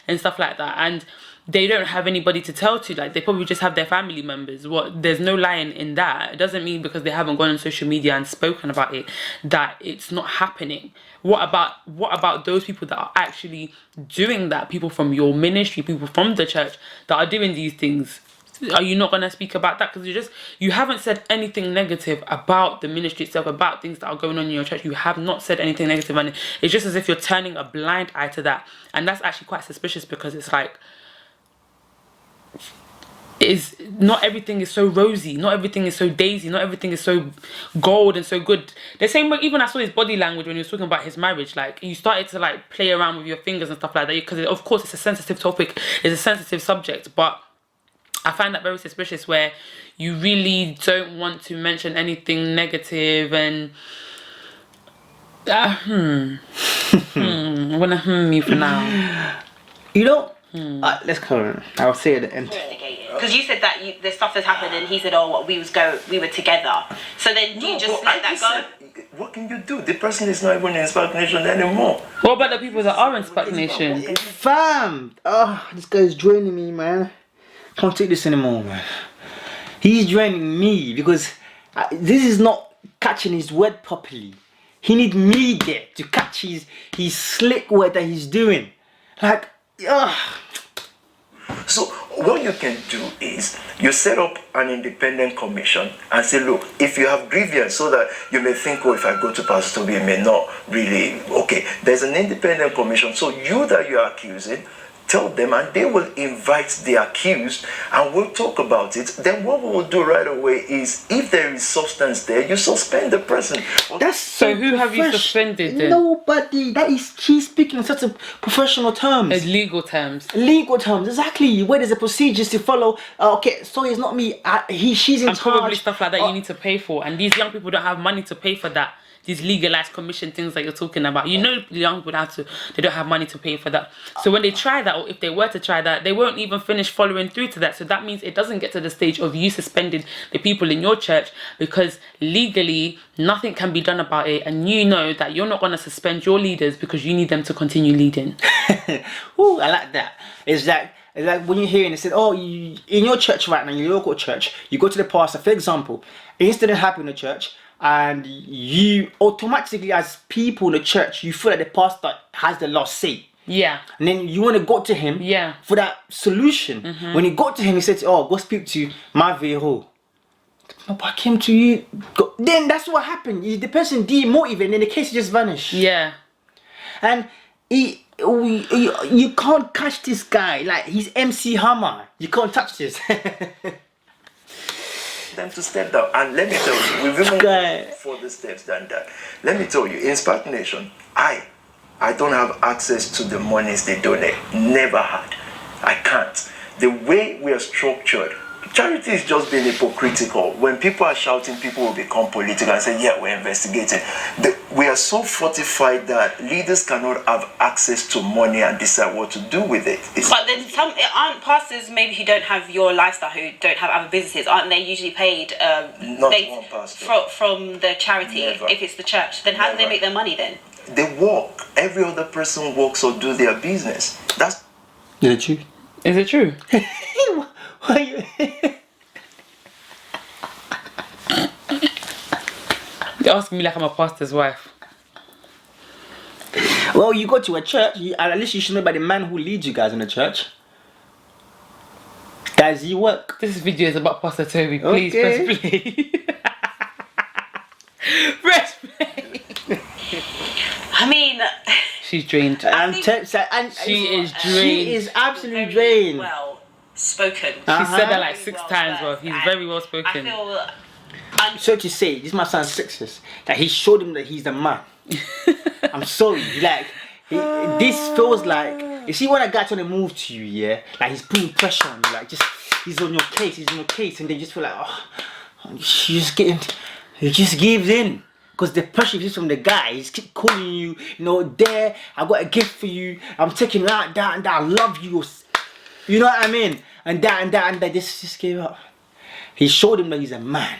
and stuff like that, and they don't have anybody to tell to. Like, they probably just have their family members. There's no lying in that. It doesn't mean because they haven't gone on social media and spoken about it that it's not happening. What about those people that are actually doing that? People from your ministry, people from the church that are doing these things. Are you not going to speak about that? Because you haven't said anything negative about the ministry itself, about things that are going on in your church. You have not said anything negative, and it's just as if you're turning a blind eye to that. And that's actually quite suspicious, because it's like, not everything is so rosy, not everything is so daisy, not everything is so gold and so good. The same way, even I saw his body language when he was talking about his marriage, like, you started to like play around with your fingers and stuff like that, because of course it's a sensitive topic, it's a sensitive subject, but I find that very suspicious, where you really don't want to mention anything negative. And I'm gonna me for now. You know, let's cover it. I'll say at the end. because you said that the stuff has happened, and he said, "Oh, what we were together." So then do you just let that go? What can you do? The person is not even in Spac Nation anymore. What about the people that are in Spac Nation? Fam! Oh, this guy's draining me, man. Can't take this anymore, man. He's draining me because this is not catching his word properly. He needs me there to catch his slick word that he's doing. Like, So what you can do is you set up an independent commission and say, look, if you have grievance, so that you may think, oh, if I go to Pastor Tobi, it may not really, okay, there's an independent commission. So you that you are accusing, tell them, and they will invite the accused, and we'll talk about it. Then what we will do right away is, if there is substance there, you suspend the person. that's So who have you suspended then? Nobody. He's speaking in such a professional terms. It's legal terms. Legal terms, exactly. Where there's a procedures to follow. Okay, sorry, it's not me. She's in And charge. probably stuff like that you need to pay for. And these young people don't have money to pay for that. these legalized commission things that you're talking about. You know, the young people they don't have money to pay for that. So when they try that, or if they were to try that, they won't even finish following through to that. So that means it doesn't get to the stage of you suspending the people in your church, because legally nothing can be done about it, and you know that you're not going to suspend your leaders because you need them to continue leading. Ooh, I like that. It's like when you're hearing it said, oh, in your church right now, your local church, you go to the pastor, for example, an incident happened in the church, and you automatically, as people in the church, you feel that the pastor has the last say. Yeah. And then you want to go to him for that solution. When you got to him, he said, oh, go speak to my VO. No, but I came to you. Then that's what happened. The person demotivated, and then the case just vanished. Yeah. And you can't catch this guy. Like, he's MC Hammer. You can't touch this. Them to step down. And let me tell you, we've even gone further steps than that. Let me tell you, in Spac Nation, I don't have access to the monies they donate. Never had. I can't. The way we are structured, charity is just being hypocritical. When people are shouting, people will become political and say, yeah, we're investigating. We are so fortified that leaders cannot have access to money and decide what to do with it. But then aren't pastors maybe who don't have your lifestyle, who don't have other businesses, aren't they usually paid Not one pastor. from the charity if it's the church? Then how do they make their money then? They work. Every other person works or do their business. That's... Is it true? Is it true? Why you... You're asking me like I'm a pastor's wife. Well, you go to a church, at least you should know about the man who leads you guys in the church. Guys, he work. This video is about Pastor Tobi. Please press play. Press play. I mean, she's drained. She is drained. She is absolutely drained. Well spoken. She said that like 6 times. Well, he's very well spoken. I feel. So to say, this might sound sexist, that he showed him that he's the man. I'm sorry, like this feels like, you see when a guy's trying to move to you, yeah, like he's putting pressure on you, like just he's on your case, and they just feel like, oh, you just gives in. Because the pressure is from the guy, he's keep calling you, you know, there, I got a gift for you, I'm taking you out, that, and that, I love you. You know what I mean? And that, they just gave up. He showed him that he's a man.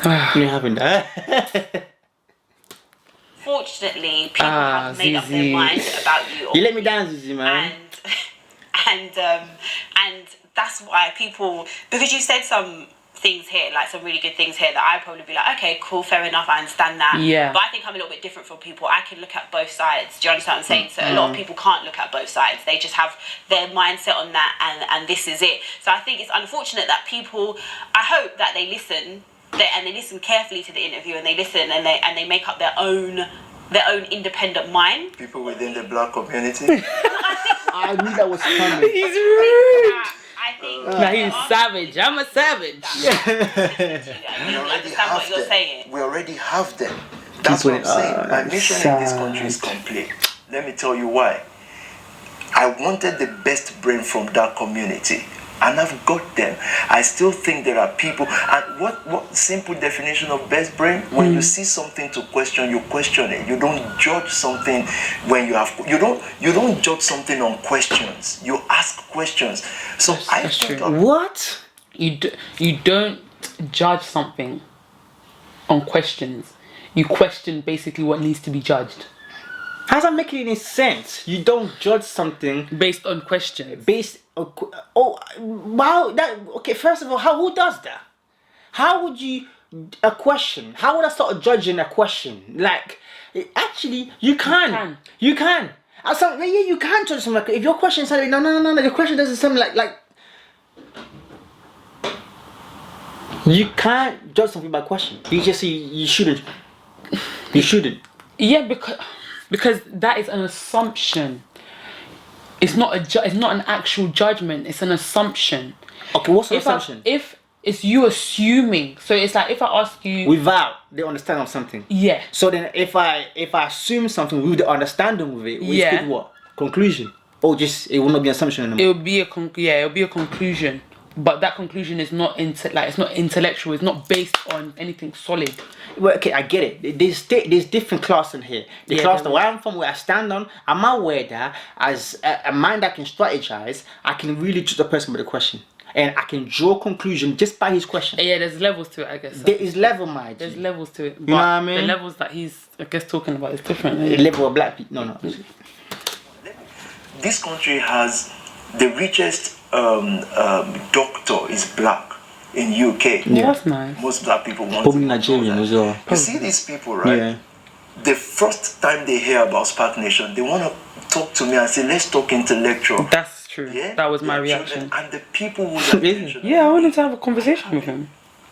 You haven't done. Fortunately, people have made up their mind about you. You let me down, ZEZE, man. And that's why people, because you said some things here, like some really good things here, that I'd probably be like, okay, cool, fair enough, I understand that. Yeah. But I think I'm a little bit different from people. I can look at both sides. Do you understand what I'm saying? So a lot of people can't look at both sides. They just have their mindset on that, and this is it. So I think it's unfortunate that people, I hope that they listen, and they listen carefully to the interview, and they listen, and they make up their own independent mind. People within the black community. I knew that was coming. He's rude. I think he's savage. I'm a savage. You understand what you're saying. We already have them. That's what I'm saying. My mission in this country is complete. Let me tell you why. I wanted the best brain from that community, and I've got them. I still think there are people, and what simple definition of best brain? When you see something to question, you question it. You don't judge something when you don't judge something on questions. You ask questions. So that's true. What? You don't judge something on questions. You question basically what needs to be judged. How's that making any sense? You don't judge something based on questions. Okay, first of all, who does that? How would you how would I start judging a question? Like, actually, you can. You can judge something. Like, if your question is no, your question doesn't sound like you can't judge something by question. You just say you shouldn't. You shouldn't. Yeah, because that is an assumption. It's not it's not an actual judgment. It's an assumption. Okay, what's the assumption? If it's you assuming, so it's like if I ask you without the understanding of something. Yeah. So then, if I assume something with the understanding of it, it's what conclusion? Or just it will not be an assumption anymore. It will be a conclusion. but that conclusion is not it's not intellectual. It's not based on anything solid. Well, okay, I get it. There's different class in here. The class that where I'm from, where I stand on, I'm aware that as a mind that can strategize, I can really judge the person with a question. And I can draw a conclusion just by his question. Yeah, there's levels to it, I guess. There is level, my G. There's levels to it. But You know what I mean? the levels that he's, I guess, talking about is different. The level of black people. No. This country has the richest doctor is black in UK. Yeah, that's nice. Most black people want Probably to know Nigerian that. as well. You see these people, right? Yeah. The first time they hear about Spac Nation, they want to talk to me and say, let's talk intellectual. That's true. Yeah? That was my Their reaction. children and the people who Really? Yeah, I wanted to have a conversation with him.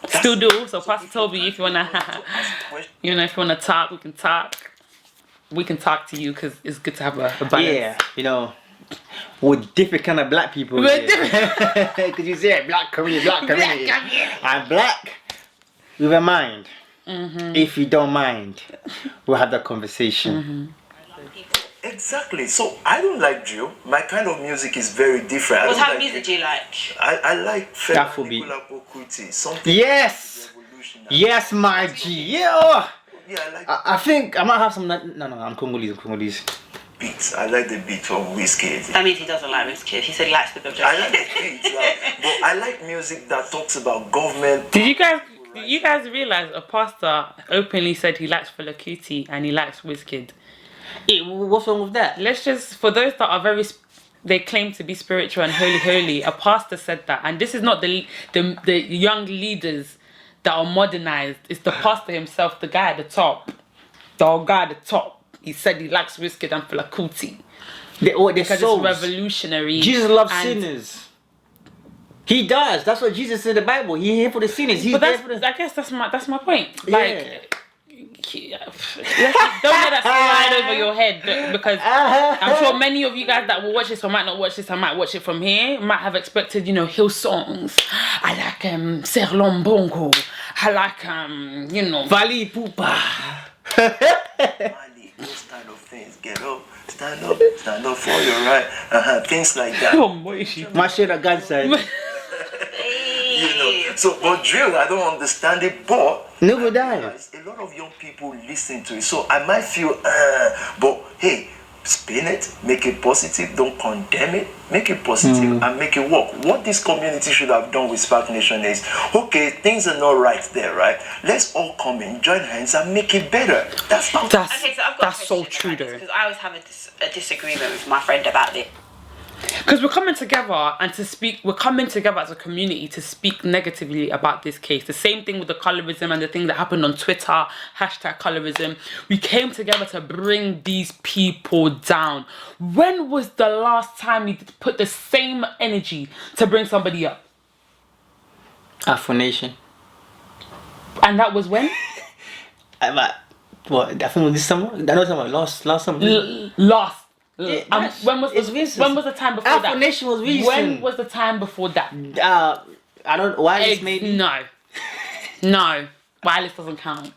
Still do. So, Pastor if you Tobi, if you wanna, want to ask questions, if you wanna talk, we can talk. We can talk to you because it's good to have a balance. Yeah, we're different kind of black people. We're different. Because you say black community. I'm black with a mind. If you don't mind, we'll have that conversation. exactly. So I don't like drill. My kind of music is very different. What type of music do you like? I like Afrobeat. Nicola Bokuti. Something Yes! revolutionary. Yes, my G. Yeah! Yeah, I like I think I might have some. No, I'm Congolese. beats. I like the beat from Whiskey. That means he doesn't like Wizkid. He said he likes the Bill I like the beats, but I like music that talks about government. Did you guys realize a pastor openly said he likes Fela Kuti and he likes Wizkid? What's wrong with that? Let's just, for those that are they claim to be spiritual and holy, a pastor said that. And this is not the young leaders that are modernized. It's the pastor himself, the guy at the top. The old guy at the top. He said he likes Wizkid and Fela Kuti. Because souls. it's revolutionary. Jesus loves sinners. He does. That's what Jesus said in the Bible. He's here for the sinners. He's But there for the... I guess that's my point. Yeah. Like, don't let that slide over your head, because I'm sure many of you guys that will watch this or might not watch this and might watch it from here might have expected, hill songs. I like Serlon Bongo. I like Valley Poopa. Mali, those kind of things. Get up, stand up for your right. Things like that. My shit at God side. So, but drill, I don't understand it, but Never die. a lot of young people listen to it. So I might feel, but hey, spin it, make it positive, don't condemn it, make it positive and make it work. What this community should have done with Spac Nation is, okay, things are not right there, right? Let's all come in, join hands and make it better. That's not Okay, so I've got That's so true though. because I always have a disagreement with my friend about this. Because we're coming together and we're coming together as a community to speak negatively about this case. The same thing with the colorism and the thing that happened on Twitter, #colorism. We came together to bring these people down. When was the last time you put the same energy to bring somebody up? Afro Nation. And that was when? What? I think it was this summer. I know something last summer. Last. When was the time before Afro that? Nation was recent. When was the time before that? I don't know why it's maybe. No. Wireless doesn't count.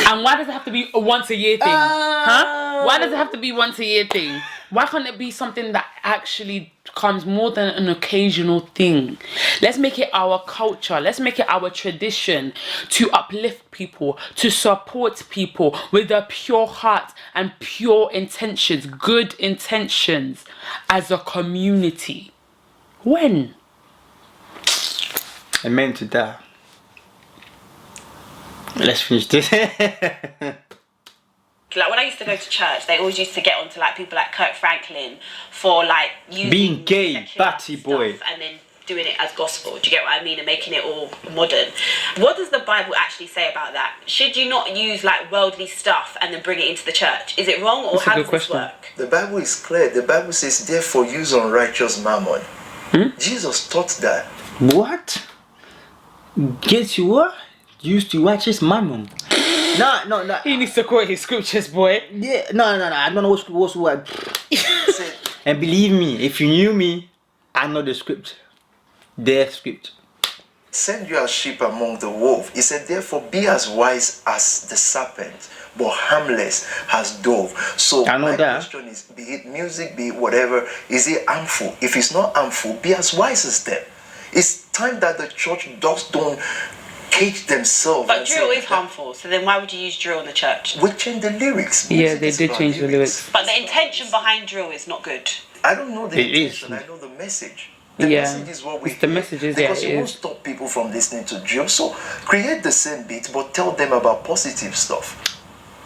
And why does it have to be a once a year thing? Huh? Why does it have to be once a year thing? Why can't it be something that actually becomes more than an occasional thing? Let's make it our culture. Let's make it our tradition to uplift people, to support people with a pure heart and pure intentions, good intentions as a community. When? I meant to die. Let's finish this. Like when I used to go to church, they always used to get onto like people like Kirk Franklin for like using Being gay, secular batty boy. stuff and then doing it as gospel. Do you get what I mean? And making it all modern. What does the Bible actually say about that? Should you not use like worldly stuff and then bring it into the church? Is it wrong, or how does this work? The Bible is clear. The Bible says, therefore use unrighteous mammon. Jesus taught that. What? Get you what? Used to watch his mammon. No. He needs to quote his scriptures, boy. Yeah, no. I don't know what's what. And believe me, if you knew me, I know the script. Their script. send you as sheep among the wolf. He said, therefore, be as wise as the serpent, but harmless as dove. So my question is, be it music, be it whatever, is it harmful? If it's not harmful, be as wise as them. It's time that the church dogs don't cage themselves. But drill is harmful, so then why would you use drill in the church? We change the lyrics. Yeah, they did change the lyrics. But the intention behind drill is not good. I don't know the intention, I know the message. The message is what we the message is, because you won't stop people from listening to drill. So create the same beat, but tell them about positive stuff.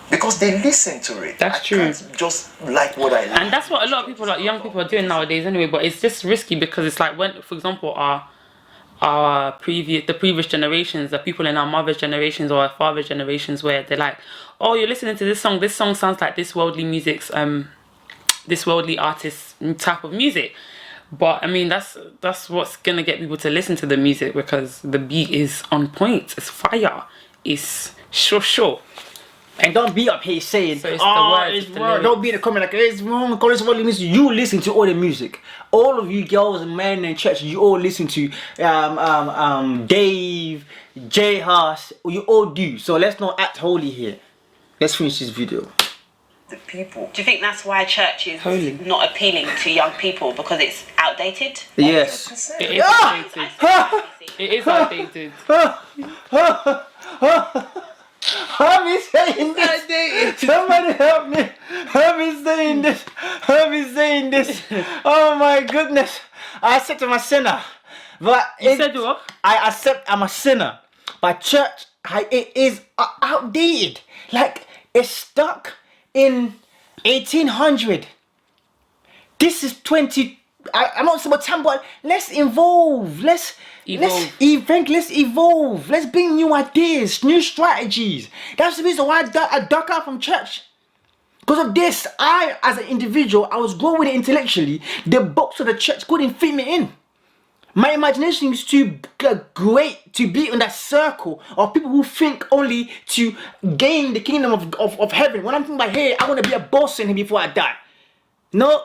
Because they listen to it. That's true. Can't just like what I like. And that's what a lot of people, like young people, are doing nowadays anyway. But it's just risky because it's like when, for example, the previous generations, the people in our mother's generations or our father's generations, where they're like, oh, you're listening to this song sounds like this worldly music's this worldly artist type of music. But I mean, that's what's gonna get people to listen to the music, because the beat is on point, it's fire, it's sure. And don't be up here saying, so it's it's wrong. Don't be in the comment like, it's wrong, call this what it means. You listen to all the music. All of you girls and men in church, you all listen to Dave, J Huss, you all do. So let's not act holy here. Let's finish this video. The people. Do you think that's why church is not appealing to young people, because it's outdated? Yes. It is outdated. It is outdated. Help me saying this. Somebody help me. Help me saying this. Help me saying this. Oh my goodness. I accept I'm a sinner. But you said what? I accept I'm a sinner. But church, it is outdated. Like, it's stuck in 1800. This is 20. I'm not saying about time, but let's evolve. Let's evolve. Let's bring new ideas, new strategies. That's the reason why I duck out from church. Because of this, I, as an individual, I was growing intellectually. The books of the church couldn't fit me in. My imagination is too great to be in that circle of people who think only to gain the kingdom of heaven. When I'm thinking about, hey, I want to be a boss in here before I die. No,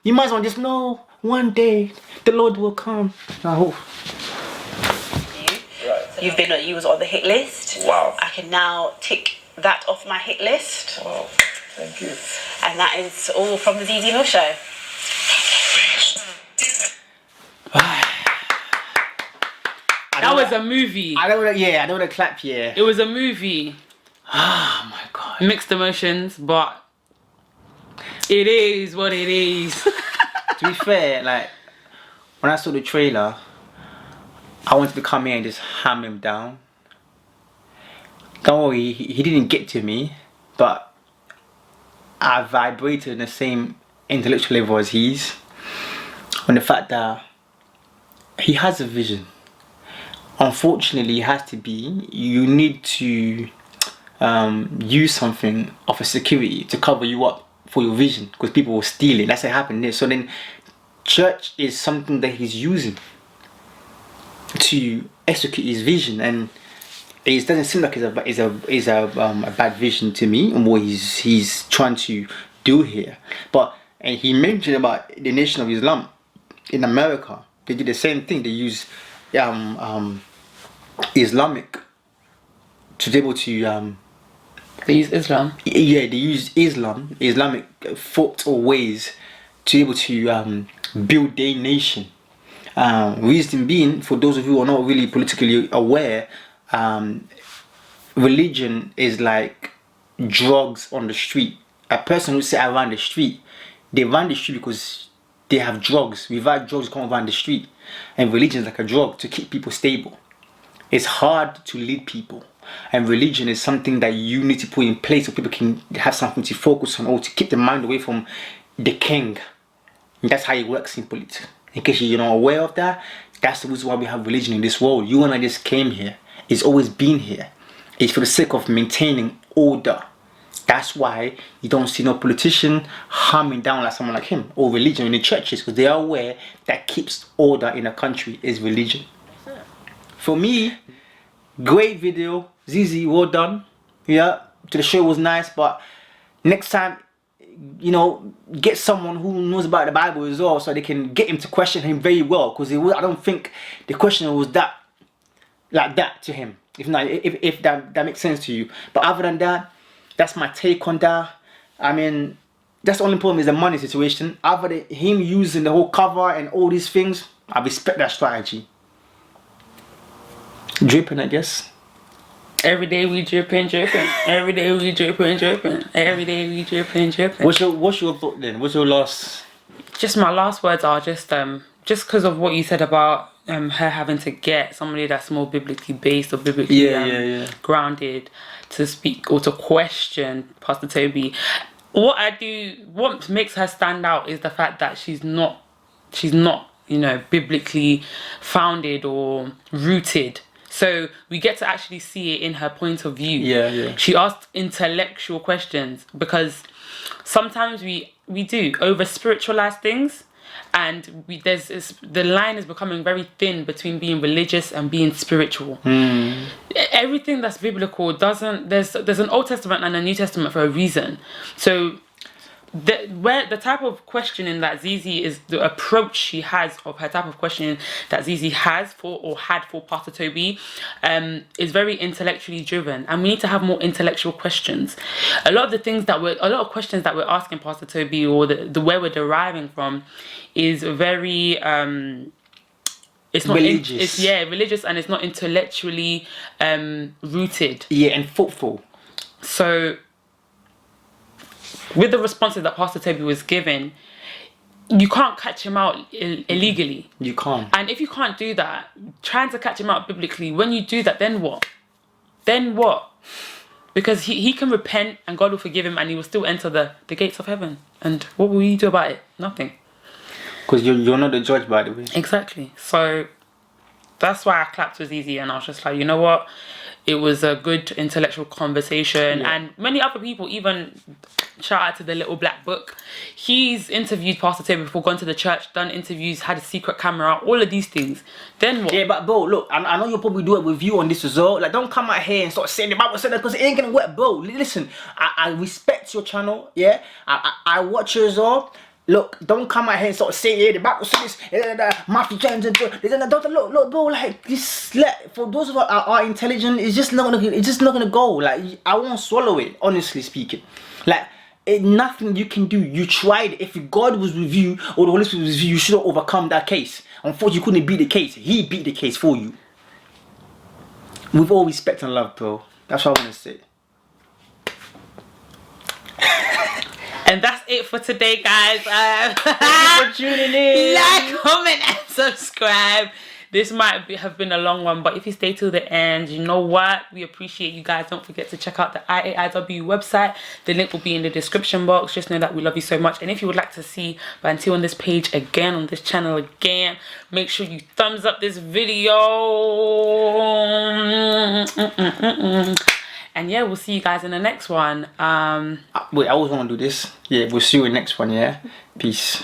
you might as well just know one day the Lord will come. I hope. You was on the hit list. Wow. I can now tick that off my hit list. Wow. Thank you. And that is all from the ZEZE MILLZ Show. That was a movie. I don't want to clap here. It was a movie. Oh my god. Mixed emotions, but it is what it is. To be fair, like, when I saw the trailer, I wanted to come here and just hammer him down. Don't worry, he didn't get to me, but I vibrated in the same intellectual level as he's. On the fact that he has a vision. Unfortunately, it has to be, you need to use something of a security to cover you up for your vision, because people will steal it. That's what happened there. So then church is something that he's using to execute his vision, and it doesn't seem like it's a bad vision to me and what he's trying to do here. But and he mentioned about the Nation of Islam in America. They did the same thing. They use Islamic to be able to They use Islam. Yeah, they use Islamic thoughts or ways to be able to build their nation. Reason being, for those of you who are not really politically aware, religion is like drugs on the street. A person who sit around the street, they run the street because they have drugs. Without drugs, you can't run the street. And religion is like a drug to keep people stable. It's hard to lead people. And religion is something that you need to put in place so people can have something to focus on, or to keep the mind away from the king. And that's how it works in politics. In case you're not aware of that, that's the reason why we have religion in this world. You and I just came here. It's always been here. It's for the sake of maintaining order. That's why you don't see no politician harming down like someone like him, or religion in the churches, because they are aware that keeps order in a country is religion. For me, great video. ZEZE, well done. Yeah, the show was nice, but next time, you know, get someone who knows about the Bible as well, so they can get him to question him very well, because I don't think the questioner was that like that to him. If not, if that makes sense to you. But other than that, that's my take on that. I mean, that's the only problem is the money situation. Other than him using the whole cover and all these things, I respect that strategy. Dripping, I guess. Every day we dripping. Every day we dripping. Every day we dripping. What's your thought then? What's your last? Just my last words are just because of what you said about her having to get somebody that's more biblically based or biblically grounded to speak or to question Pastor Tobi. What makes her stand out is the fact that she's not, you know, biblically founded or rooted. So we get to actually see it in her point of view. Yeah. She asked intellectual questions because sometimes we do over spiritualize things, and the line is becoming very thin between being religious and being spiritual. Everything that's biblical there's an Old Testament and a New Testament for a reason. So the type of questioning that ZEZE is, the approach she has of her type of questioning that ZEZE had for Pastor Tobi is very intellectually driven, and we need to have more intellectual questions. A lot of questions that we're asking Pastor Tobi, or the where we're deriving from, is very it's not religious. Religious, and it's not intellectually rooted. And thoughtful. So with the responses that Pastor Tobi was given, you can't catch him out illegally. You can't. And if you can't do that, trying to catch him out biblically, when you do that, then what? Then what? Because he can repent and God will forgive him, and he will still enter the gates of heaven. And what will you do about it? Nothing. Because you're not the judge, by the way. Exactly. So that's why I clapped with ZEZE, and I was just like, you know what? It was a good intellectual conversation. And many other people, even shout out to the Little Black Book, he's interviewed Pastor Tobi before, gone to the church, done interviews, had a secret camera out, all of these things. Then what? Yeah, but bro, look, I know you'll probably do a review on this as well. Like, don't come out here and start saying the Bible said that, because it ain't gonna work, bro. Listen, I respect your channel, yeah? I watch you as well. Look, don't come out here and start saying, yeah, the Bible says this, Matthew, James, and look, bro, like, this, for those of us that are intelligent, it's just not gonna go. Like, I won't swallow it, honestly speaking. Like, nothing you can do. You tried. If God was with you, or the Holy Spirit was with you, you should have overcome that case. Unfortunately, you couldn't beat the case. He beat the case for you. With all respect and love, bro. That's what I want to say. And that's it for today, guys. Thank you for tuning in. Like, comment, and subscribe. This might have been a long one, but if you stay till the end, you know what? We appreciate you guys. Don't forget to check out the IAIW website. The link will be in the description box. Just know that we love you so much. And if you would like to see Bantu on this page again, on this channel again, make sure you thumbs up this video. And yeah, we'll see you guys in the next one. Wait, I always want to do this. Yeah, we'll see you in the next one, yeah? Peace.